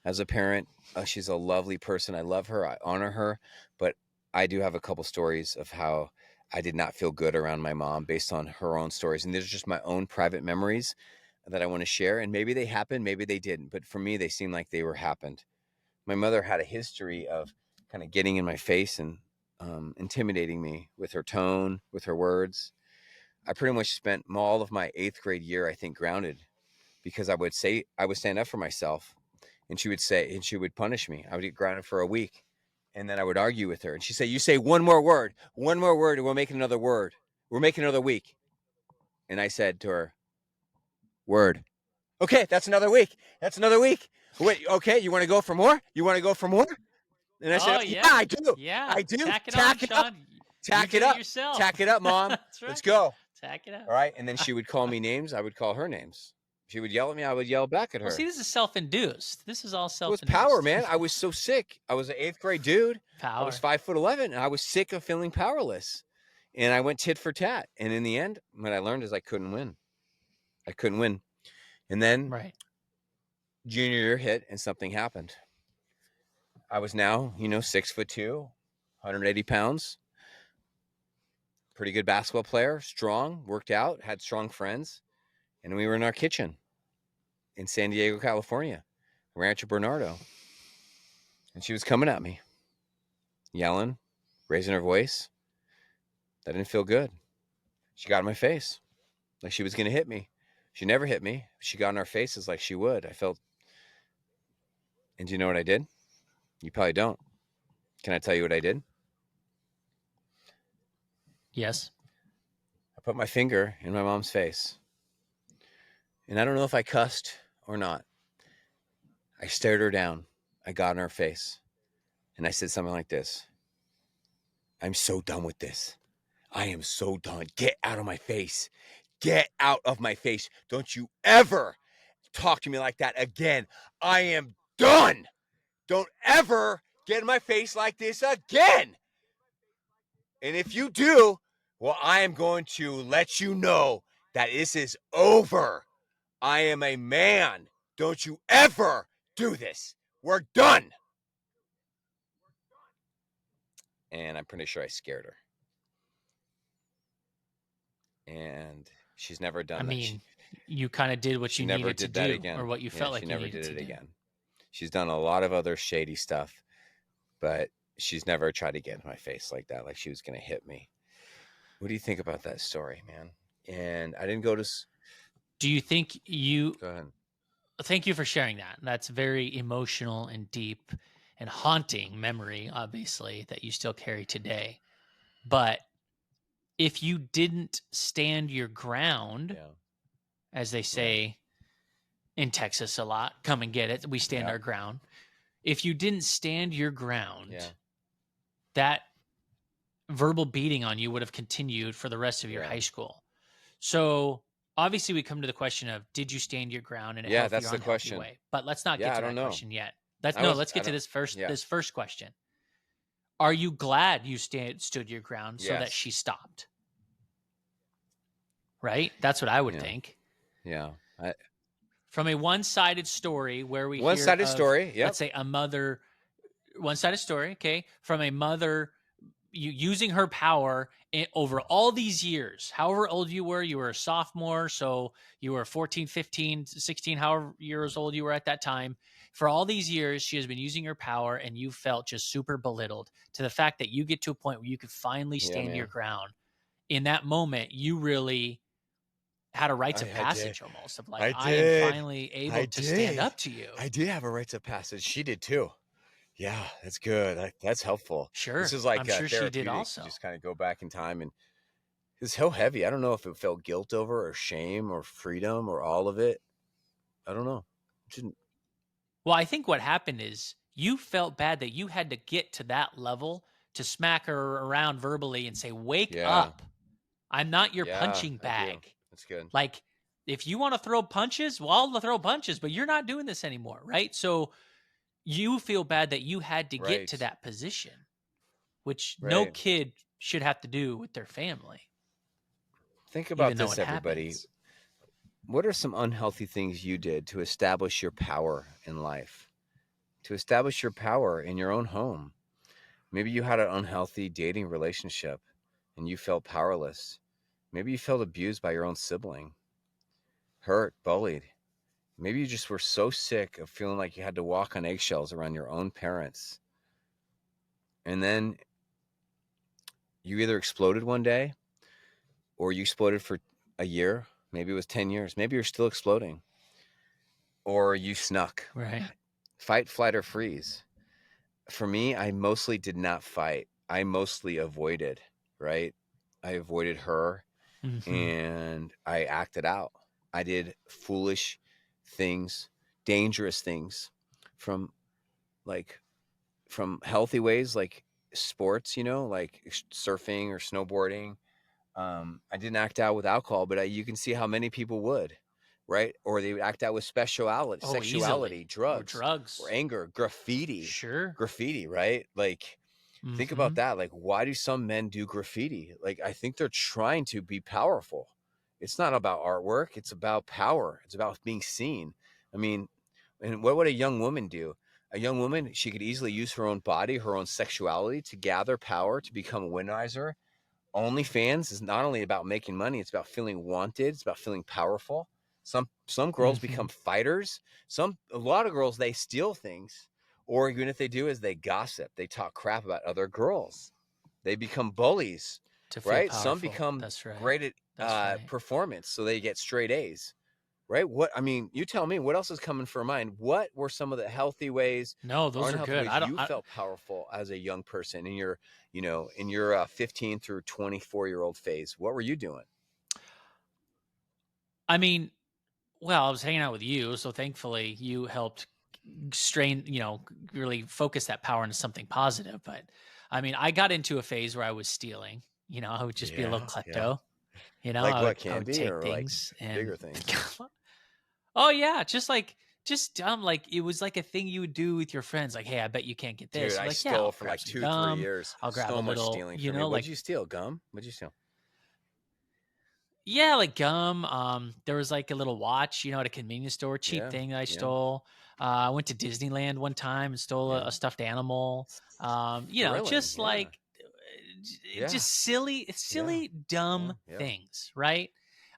as a parent. She's a lovely person. I love her. I honor her. But I do have a couple stories of how I did not feel good around my mom based on her own stories. And these are just my own private memories that I want to share. And maybe they happened, maybe they didn't. But for me, they seem like they were happened. My mother had a history of kind of getting in my face and intimidating me with her tone, with her words. I pretty much spent all of my eighth grade year, I think, grounded because I would stand up for myself, and she would punish me. I would get grounded for a week, and then I would argue with her, and she'd say, "You say one more word, and we're making another word. We're making another week." And I said to her, "Word." Okay, that's another week. That's another week. Wait, okay, you want to go for more? You want to go for more? And I said, Oh "Yeah, yeah. I do. Yeah. I do. Tack it on, Tack it up. Sean. tack You it did up. yourself. Tack it up, Mom. That's right. Let's go. Tack it up. All right. And then she would call me names. I would call her names. She would yell at me. I would yell back at her. Well, see, this is self-induced. This is all It was self-induced. power, man. I was so sick. I was an 8th grade dude. Power. I was 5'11", and I was sick of feeling powerless. And I went tit for tat. And in the end, what I learned is I couldn't win. I couldn't win. And then junior year hit and something happened. I was now, 6'2", 180 pounds. Pretty good basketball player, strong, worked out, had strong friends. And we were in our kitchen in San Diego, California, Rancho Bernardo. And she was coming at me, yelling, raising her voice. That didn't feel good. She got in my face like she was going to hit me. She never hit me. She got in our faces like she would. I felt. And do you know what I did? You probably don't. Can I tell you what I did? Yes. I put my finger in my mom's face. And I don't know if I cussed or not. I stared her down. I got in her face. And I said something like this. I'm so done with this. I am so done. Get out of my face. Get out of my face. Don't you ever talk to me like that again. I am done. Don't ever get in my face like this again. And if you do, well, I am going to let you know that this is over. I am a man. Don't you ever do this. We're done. And I'm pretty sure I scared her. And she's never done that. I mean, you kind of did what you needed to do, or what you felt like you needed to do. She never did it again. She's done a lot of other shady stuff, but she's never tried to get in my face like that, like she was going to hit me. What do you think about that story, man? And I didn't go to... Do you think you... Go ahead. Thank you for sharing that. That's very emotional and deep and haunting memory, obviously, that you still carry today. But if you didn't stand your ground, as they say in Texas a lot, come and get it, we stand our ground. If you didn't stand your ground, that verbal beating on you would have continued for the rest of your high school. So obviously we come to the question of, did you stand your ground in a healthy or unhealthy way? But let's not get to that question yet. Let's get to this first question. Are you glad you stood your ground so that she stopped? Right? That's what I would think. Yeah. From a one-sided story where we one-sided story, let's say a mother, one-sided story, okay, from a mother using her power over all these years, however old you were a sophomore, so you were 14, 15, 16, however years old you were at that time. For all these years, she has been using her power, and you felt just super belittled to the fact that you get to a point where you could finally stand your ground. In that moment, you really had a rites of passage almost of like, I am finally able to stand up to you. I did have a rites of passage. She did too. Yeah, that's good. That's helpful. Sure. This is like I'm sure she did also. Just kind of go back in time, and it's so heavy. I don't know if it felt guilt over or shame or freedom or all of it. I don't know. Well, I think what happened is you felt bad that you had to get to that level to smack her around verbally and say, wake up. I'm not your punching bag. That's good. Like, if you want to throw punches, well, I'll throw punches, but you're not doing this anymore, right? So you feel bad that you had to get to that position, which no kid should have to do with their family. Think about this, everybody. What are some unhealthy things you did to establish your power in life? To establish your power in your own home? Maybe you had an unhealthy dating relationship and you felt powerless. Maybe you felt abused by your own sibling, hurt, bullied. Maybe you just were so sick of feeling like you had to walk on eggshells around your own parents. And then you either exploded one day or you exploded for a year. Maybe it was 10 years. Maybe you're still exploding. Or you snuck. Right. Fight, flight, or freeze. For me, I mostly did not fight. I mostly avoided, right? I avoided her and I acted out. I did foolish things, dangerous things, from healthy ways, like sports, like surfing or snowboarding. I didn't act out with alcohol, but you can see how many people would, right? Or they would act out with Oh, sexuality, easily. Or drugs, or drugs. anger, Sure. graffiti, right? Like, think about Mhm. that. Like, why do some men do graffiti? Like, I think they're trying to be powerful. It's not about artwork, it's about power, it's about being seen. I mean, and what would a young woman do? A young woman, she could easily use her own body, her own sexuality to gather power, to become a womanizer. OnlyFans is not only about making money, it's about feeling wanted, it's about feeling powerful. Some girls become Mhm. fighters. A lot of girls, they steal things, or even if they do is they gossip, they talk crap about other girls. They become bullies, To feel right? Some powerful. become That's right. great at That's right. performance, so they get straight A's. Right? I mean, you tell me what else is coming for mind. What were some of the healthy ways No, or those are unhealthy good. ways you felt powerful as a young person in your 15 through 24-year-old phase? What were you doing? I mean, well, I was hanging out with you, so thankfully you helped really focus that power into something positive. But I mean, I got into a phase where I was stealing. I would just be a little Yeah, yeah. klepto. Like what, I would candy take or like things and bigger things? oh yeah, just dumb. Like it was like a thing you would do with your friends. Like, hey, I bet you can't get Dude, this. You're I like, yeah, stole I'll for grab like some 2, 3 gum. years. I'll grab a So much little, stealing for me. What'd you steal? Gum? What'd you steal? yeah, like gum. There was like a little watch, at a convenience store, cheap Yeah, thing that I yeah, stole. I went to Disneyland one time and stole yeah. a stuffed animal. Thrilling. Just Yeah, like yeah, just silly, yeah, silly, dumb yeah, yeah, things, right?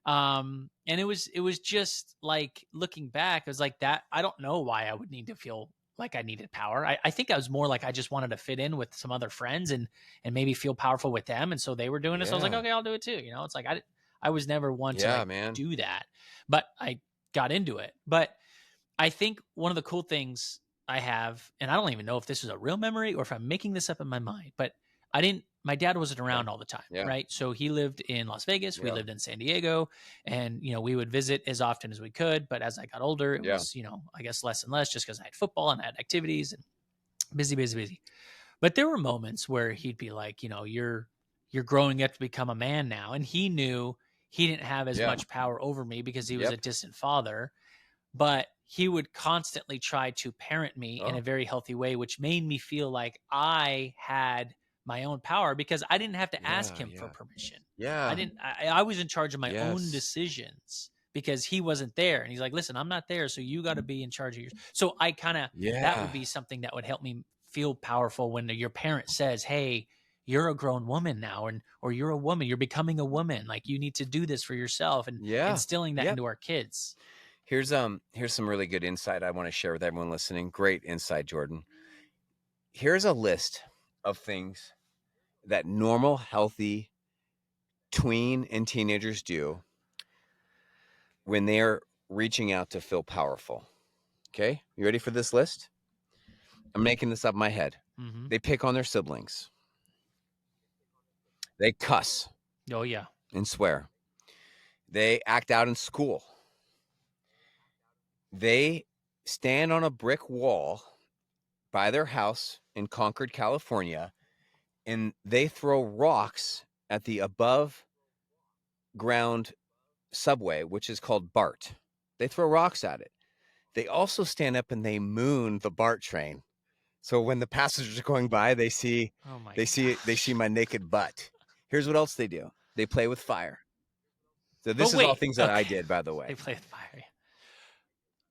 And it was just like looking back, it was like that. I don't know why I would need to feel like I needed power. I think I was more like I just wanted to fit in with some other friends and maybe feel powerful with them. And so they were doing this. I was like, yeah, okay, I'll do it too. It's like I was never one to yeah, like man. do that, but I got into it. But I think one of the cool things I have, and I don't even know if this is a real memory or if I'm making this up in my mind, but my dad wasn't Okay. around all the time, Yeah, right? So he lived in Las Vegas, we yeah, lived in San Diego, and, we would visit as often as we could. But as I got older, it yeah. was, I guess less and less just because I had football and I had activities and busy, busy, busy. But there were moments where he'd be like, you're growing up to become a man now. And he knew he didn't have as Yeah. much power over me because he was a Yep. distant father, but he would constantly try to parent me in a Oh, very healthy way, which made me feel like I had my own power because I didn't have to ask yeah, him for yeah. permission. Yeah. I was in charge of my own Yes. decisions because he wasn't there. And he's like, listen, I'm not there. So you got to be in charge of yours. So I kind of, that would Yeah. be something that would help me feel powerful when your parent says, hey, you're a grown woman now, or you're a woman, you're becoming a woman. Like you need to do this for yourself, and Yeah. instilling that Yep. into our kids. Here's some really good insight I want to share with everyone listening. Great insight, Jordan. Here's a list of things that normal, healthy tween and teenagers do when they're reaching out to feel powerful. Okay? You ready for this list? I'm making this up in my head. Hmm. They pick on their siblings. They cuss Oh yeah. and swear. They act out in school. They stand on a brick wall by their house in Concord, California, and they throw rocks at the above ground subway, which is called BART. They throw rocks at it. They also stand up and they moon the BART train. So when the passengers are going by, Oh my they see gosh. my naked butt. Here's what else they do. They play with fire. So But this is all wait, things that I okay. did, by the They way. play with fire.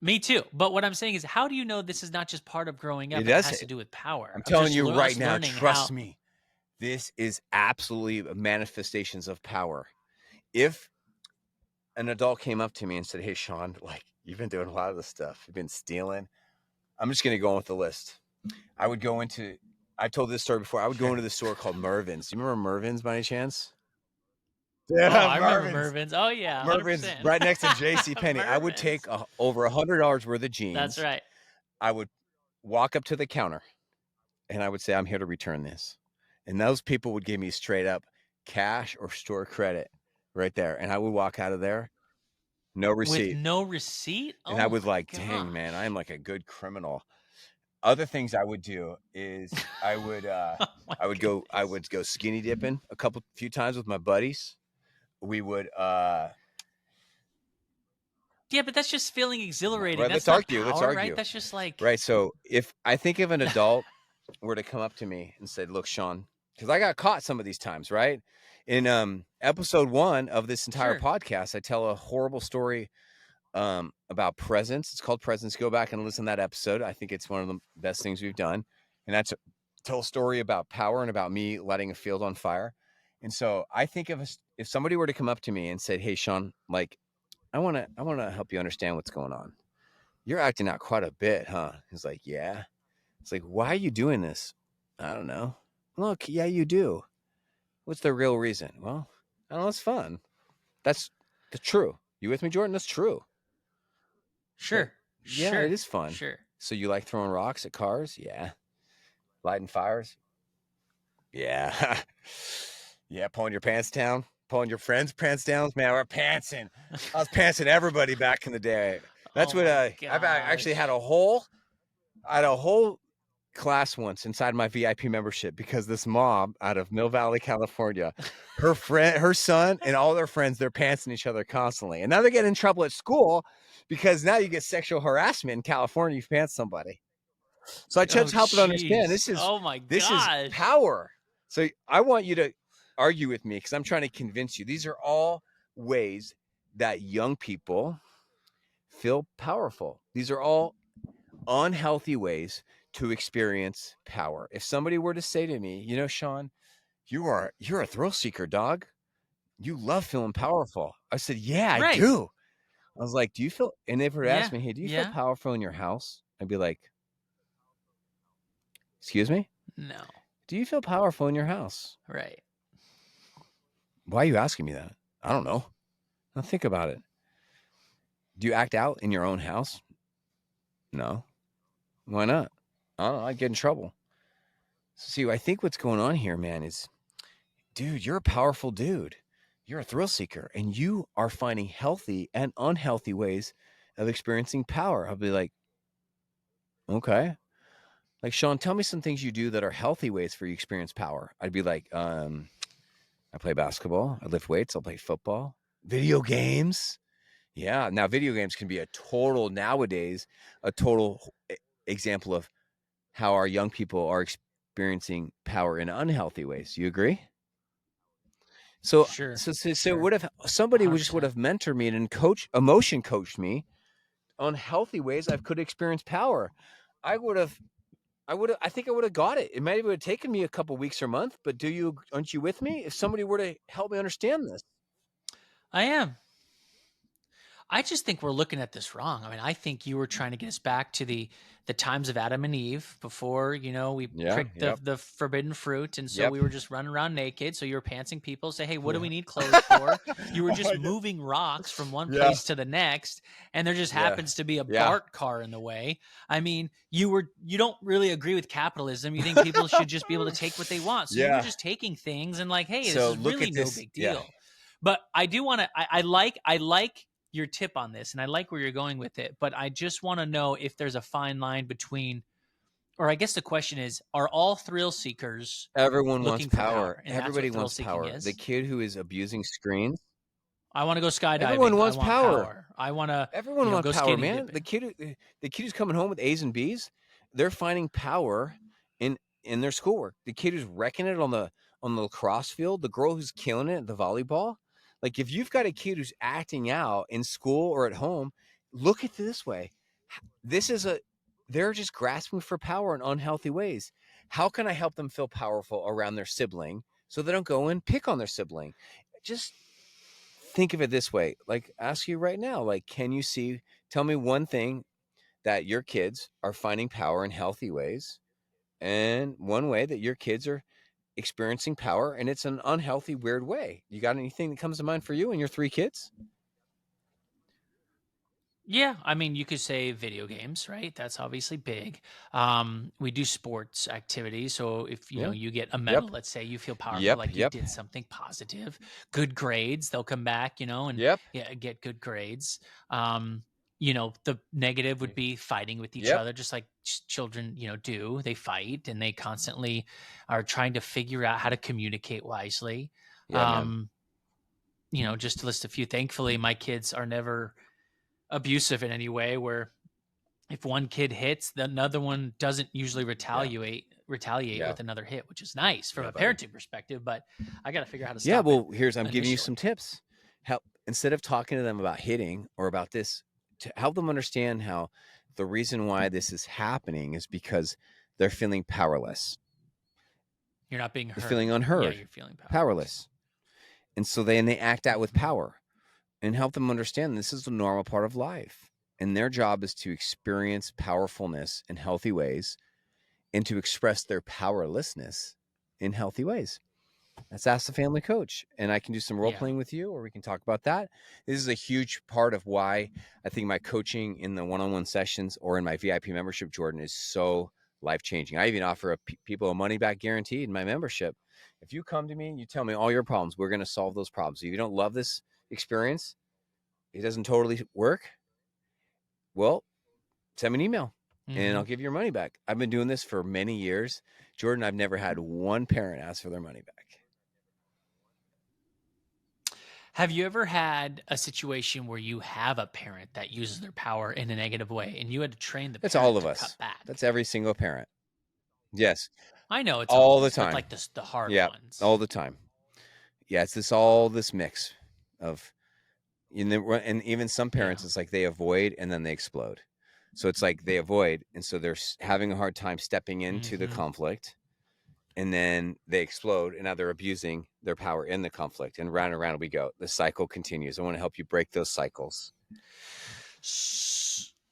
Me too. But what I'm saying is, how do you know this is not just part of growing It up and it does. has to do with power I'm of telling just you right us now, learning trust how? me. This is absolutely manifestations of power. If an adult came up to me and said, "Hey, Sean, like you've been doing a lot of this stuff. You've been stealing." I'm just gonna go on with the list. I would go into. I told this story before. I would go Sure. into the store called Mervin's. Do you remember Mervin's by any chance? Oh, Yeah, I remember Mervin's. Mervin's. Oh yeah, Mervin's 100%. right next to J.C. Penney. I would take Mervin's. over $100 worth of That's jeans. right. I would walk up to the counter and I would say, "I'm here to return this," and those people would give me straight up cash or store credit right there, and I would walk out of there, no With receipt. no receipt? And I Oh was my like, dang, man, I'm gosh. like a good criminal. other things I would do is Oh my I goodness. would go skinny dipping few times with my buddies. We would Yeah, but that's just feeling exhilarating. right, That's not let's power, right? argue. That's just like Right. So if I think if an adult were to come up to me and said, "Look, Sean," because I got caught some of these times, right? In episode 1 of this entire sure. podcast, I tell a horrible story about presence. It's called Presence. Go back and listen to that episode. I think it's one of the best things we've done. And that's tell a story about power and about me lighting a field on fire. And so I think if somebody were to come up to me and said, "Hey, Sean, like I want to help you understand what's going on. You're acting out quite a bit, huh?" He's like, "Yeah." It's like, "Why are you doing this?" "I don't know." "Look, yeah, you do." "What's the real reason?" "Well, I don't know, it's fun." That's true. You with me, Jordan? That's true. That Sure. Yeah, it Sure. is fun. Sure. So you like throwing rocks at cars? Yeah. Lighting fires? Yeah. Yeah, pulling your pants down, pulling your friends' pants down. Man, we're pantsing. I was pantsing everybody back in the day. That's Oh what my I've actually had gosh. I had a whole class once inside my VIP membership because this mom out of Mill Valley, California, her son, and all their friends, they're pantsing each other constantly. And now they get in trouble at school because now you get sexual harassment in California if you pants somebody. So I try Oh to help it understand jeez. Oh my this is gosh. power. So I want you to argue with me because I'm trying to convince you. These are all ways that young people feel powerful. These are all unhealthy ways to experience power. If somebody were to say to me, "You know, Sean, you're a thrill seeker, dog. You love feeling powerful." I said, "Yeah, I Right. do." I was like, "Do you feel?" And if they were to ask Yeah. me, "Hey, do you feel Yeah. powerful in your house?" I'd be like, "Excuse me? No. Do you feel powerful in your house?" Right. "Why are you asking me that?" "I don't know." Now think about it. "Do you act out in your own house?" "No." "Why not?" "I don't know. I'd get in trouble." So see, I think what's going on here, man, is dude, you're a powerful dude. You're a thrill seeker, and you are finding healthy and unhealthy ways of experiencing power. I'll be like, "Okay." Like, "Sean, tell me some things you do that are healthy ways for you to experience power." I'd be like, I play basketball. I lift weights. I'll play football. Video games. Yeah. Now, video games can be nowadays, a total example of how our young people are experiencing power in unhealthy ways. You agree? So, Sure. so Sure. what if somebody would just would 100%. have mentored me and coached me on healthy ways I could experience power? I would have, I think I would have got it. It might have taken me a couple weeks or month, but aren't you with me? If somebody were to help me understand this. I am. I just think we're looking at this wrong. I mean, I think you were trying to get us back to the times of Adam and Eve before, we Yeah. pricked the Yep. the forbidden fruit, and so Yep. we were just running around naked. So you were pantsing people, say, "Hey, what do Yeah. we need clothes for?" You were Oh just my god. moving rocks from one Yeah. place to the next, and there just Yeah. happens to be a Yeah. BART car in the way. I mean, you don't really agree with capitalism. You think people should just be able to take what they want. So you were Yeah. just taking things and like, "Hey, this So is look really at no this. big Yeah. deal." But I do want to. I like your tip on this and I like where you're going with it, but I just want to know if there's a fine line between, or I guess the question is, are all thrill seekers Everyone wants looking for power. power? And that's what Everybody thrill wants seeking power. The is. kid who is abusing screens, I want to go skydiving. everyone I wants want power. power. I want to, Everyone wants go power, skinny man. dipping. The kid who's coming home with A's and B's, they're finding power in their schoolwork. The kid who's wrecking it on the lacrosse field, the girl who's killing it at the volleyball. Like if you've got a kid who's acting out in school or at home, look at it this way. This is a they're just grasping for power in unhealthy ways. How can I help them feel powerful around their sibling so they don't go and pick on their sibling? Just think of it this way. Like ask you right now, like tell me one thing that your kids are finding power in healthy ways and one way that your kids are experiencing power and it's an unhealthy weird way. You got anything that comes to mind for you and your 3 kids? Yeah, I mean, you could say video games, right? That's obviously big. We do sports activities, so if Yeah. you get a Yep. medal, let's say you feel powerful, Yep. like you Yep. did something positive. Good grades, they'll come back, and Yep. yeah, get good grades. Um, The negative would Mm. be fighting with each Yep. other, just like children, do. They fight and they constantly are trying to figure out how to communicate wisely. Yeah, man. Um, just to list a few, thankfully, my kids are never abusive in any way where if one kid hits, the another one doesn't usually Yeah. retaliate Yeah. with another hit, which is nice from Yeah, a buddy. parenting perspective, but I got to figure out how to Yeah, stop it well, I'm giving you some initially. tips. Help instead of talking to them about hitting or about this, to help them understand how the reason why this is happening is because they're feeling powerless. You're not being They're feeling heard. Yeah, unheard, you're feeling powerless. powerless. And so they act out with Mhm. power, and help them understand this is the normal part of life. And their job is to experience powerfulness in healthy ways and to express their powerlessness in healthy ways. Let's ask the family coach, and I can do some role Yeah. playing with you, or we can talk about that. This is a huge part of why I think my coaching in the one-on-one sessions or in my VIP membership, Jordan, is so life-changing. I even offer people a money-back guarantee in my membership. If you come to me and you tell me all your problems, we're going to solve those problems. If you don't love this experience, it doesn't totally work, well, send me an email and I'll Mhm. give you your money back. I've been doing this for many years. Jordan, I've never had one parent ask for their money back. Have you ever had a situation where you have a parent that uses their power in a negative way and you had to train the That's all parent of to cut us. That's back? every single parent. Yes, I know it's all all of the us, but time. like the hard Yeah, all ones. the time. Yeah, it's this mix of, and even some Yeah. parents, it's like they avoid and then they explode. So it's like they avoid, and so they're having a hard time stepping into the Mhm. conflict, and then they explode, and now they're abusing their power in the conflict, and round and round we go. The cycle continues. I want to help you break those cycles.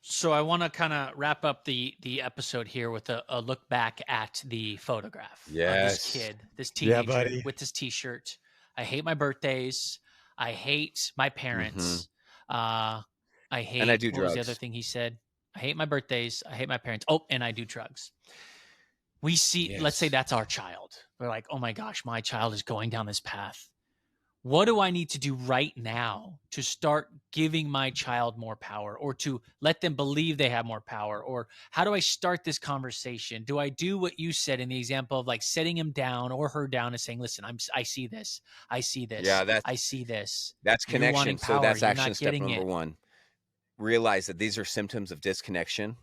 So I want to kind of wrap up the episode here with a look back at the photograph of this Yes. kid, this Yeah, teenager buddy. with this T-shirt. I hate my birthdays. I hate my Mm-hmm. parents. Uh, I And I hate do what was the other drugs. thing he said? I hate my birthdays. I hate my parents. Oh, and I do drugs. We see, let's say Yes. that's our child. We're like, oh my gosh, my child is going down this path. What do I need to do right now to start giving my child more power or to let them believe they have more power? Or how do I start this conversation? Do I do what you said in the example of like setting him down or her down and saying, listen, I see this. I see Yeah, this. I see this. that's You're wanting connection. So power. that's You're action not step getting number it. one. Realize that these are symptoms of disconnection.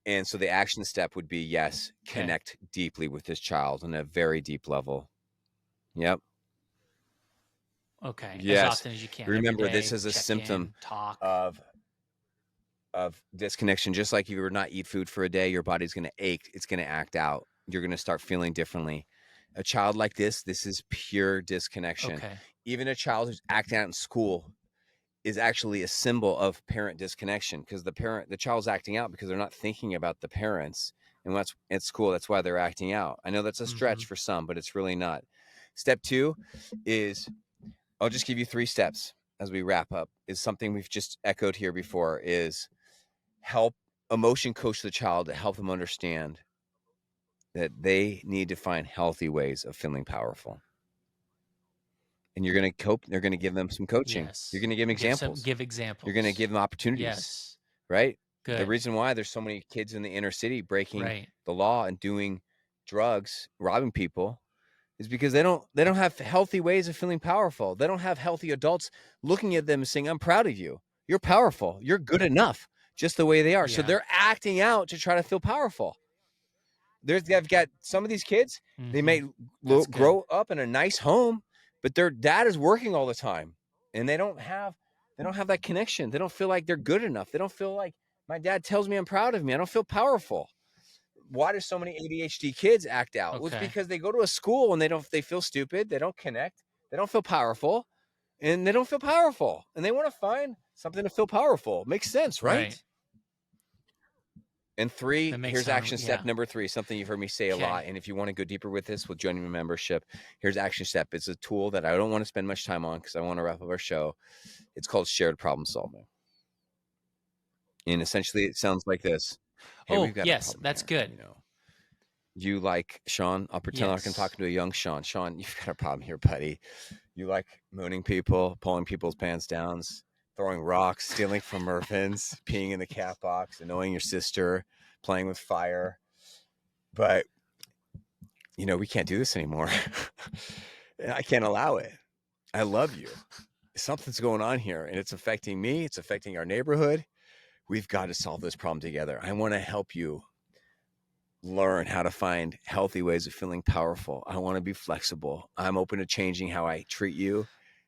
And so the action step would be yes, Okay. connect deeply with this child on a very deep level. Yep. Okay. As Yes. often as you can every Remember, this day, is a check symptom in, talk. of disconnection. Just like if you were not eat food for a day, your body's going to ache. It's going to act out. You're going to start feeling differently. A child like this is pure disconnection. Okay. Even a child who's acting out in school is actually a symbol of parent disconnection because the child's acting out because they're not thinking about the parents. And what's at school, that's why they're acting out. I know that's a Mm-hmm. stretch for some, but it's really not. Step two is, I'll just give you 3 steps as we wrap up, is something we've just echoed here before, is help emotion coach the child to help them understand that they need to find healthy ways of feeling powerful. And you're going to cope. They're going to give them some coaching. You're Yes. going to give them examples. Give You're going to examples. give them opportunities, Yes. right? The Good. reason why there's so many kids in the inner city breaking Right. the law and doing drugs, robbing people, is because they don't have healthy ways of feeling powerful. They don't have healthy adults looking at them and saying, "I'm proud of you. You're powerful. You're good enough." Just the way they are. So Yeah. they're acting out to try to feel powerful. I've got some of these kids, they Mhm. may That's good. grow up in a nice home, but their dad is working all the time and they don't have that connection. They don't feel like they're good enough. They don't feel like my dad tells me I'm proud of me. I don't feel powerful. Why do so many ADHD kids act out? Well, it's Okay. because they go to a school and they feel stupid, they don't connect, they don't feel powerful, and they don't feel powerful. And they want to find something to feel powerful. Makes sense, Right. right? And That 3, makes here's sound action step yeah. number 3, something you've heard me say a lot. Okay. And if you want to go deeper with this with joining my membership, here's action step. It's a tool that I don't want to spend much time on because I want to wrap up our show. It's called shared problem solving. And essentially it sounds like this. Hey, we've Oh, got a yes, problem that's here. good. You like Sean. I'll pretend like I'm Yes. talking to a young Sean. Sean, you've got a problem here, buddy. You like mooning people, pulling people's pants down, throwing rocks, stealing from Murphins, peeing in the cat box, annoying your sister, playing with fire. But, we can't do this anymore. I can't allow it. I love you. Something's going on here, and it's affecting me. It's affecting our neighborhood. We've got to solve this problem together. I want to help you learn how to find healthy ways of feeling powerful. I want to be flexible. I'm open to changing how I treat you,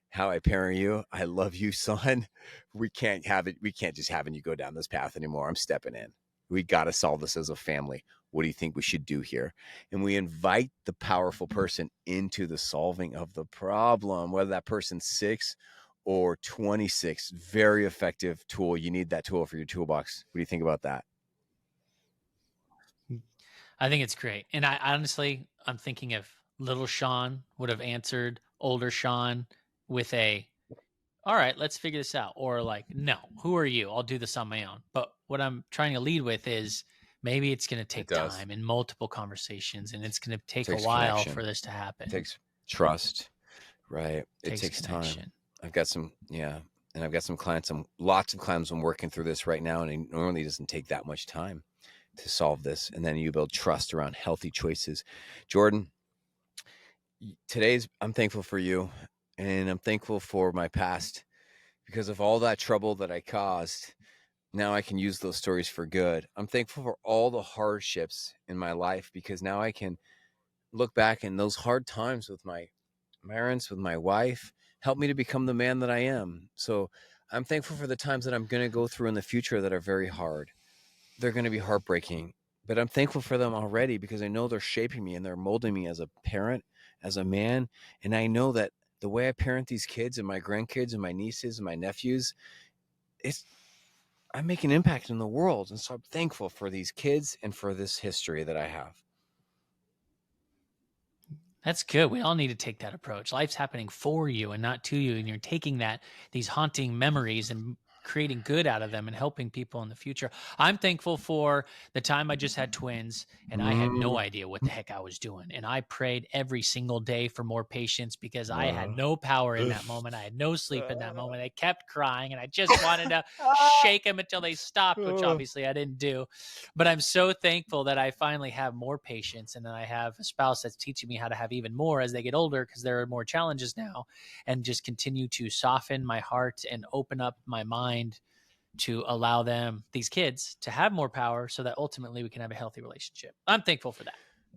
how I parent you. I love you, son. We can't have it. We can't just having you go down this path anymore. I'm stepping in. We got to solve this as a family. What do you think we should do here? And we invite the powerful person into the solving of the problem, whether that person's 6 or 26. Very effective tool. You need that tool for your toolbox. What do you think about that? I think it's great. And I honestly, I'm thinking if little Sean would have answered older Sean with a, all right, let's figure this out. Or like, no, who are you? I'll do this on my own. But what I'm trying to lead with is maybe it's going to It take does. time and multiple conversations, and it's going to It take a takes while connection. for this to It happen. takes trust, right? It Takes takes time. connection. I've got some, yeah, and I've got some clients. Lots of clients. I'm working through this right now, and it normally doesn't take that much time to solve this. And then you build trust around healthy choices. Jordan, I'm thankful for you, and I'm thankful for my past because of all that trouble that I caused. Now I can use those stories for good. I'm thankful for all the hardships in my life because now I can look back in those hard times with my parents, with my wife, helped me to become the man that I am. So I'm thankful for the times that I'm going to go through in the future that are very hard. They're going to be heartbreaking, but I'm thankful for them already because I know they're shaping me and they're molding me as a parent, as a man. And I know that the way I parent these kids and my grandkids and my nieces and my nephews, it's I make an impact in the world. And so I'm thankful for these kids and for this history that I have. That's good. We all need to take that approach. Life's happening for you and not to you. And you're taking these haunting memories and creating good out of them and helping people in the future. I'm thankful for the time I just had twins and I had no Mm. idea what the heck I was doing. And I prayed every single day for more patience because I had Uh, no power in that moment. I had no sleep in that moment. They kept crying and I just wanted to shake them until they stopped, which obviously I didn't do. But I'm so thankful that I finally have more patience and that I have a spouse that's teaching me how to have even more as they get older because there are more challenges now, and just continue to soften my heart and open up my mind to allow them, these kids, to have more power so that ultimately we can have a healthy relationship. I'm thankful for that.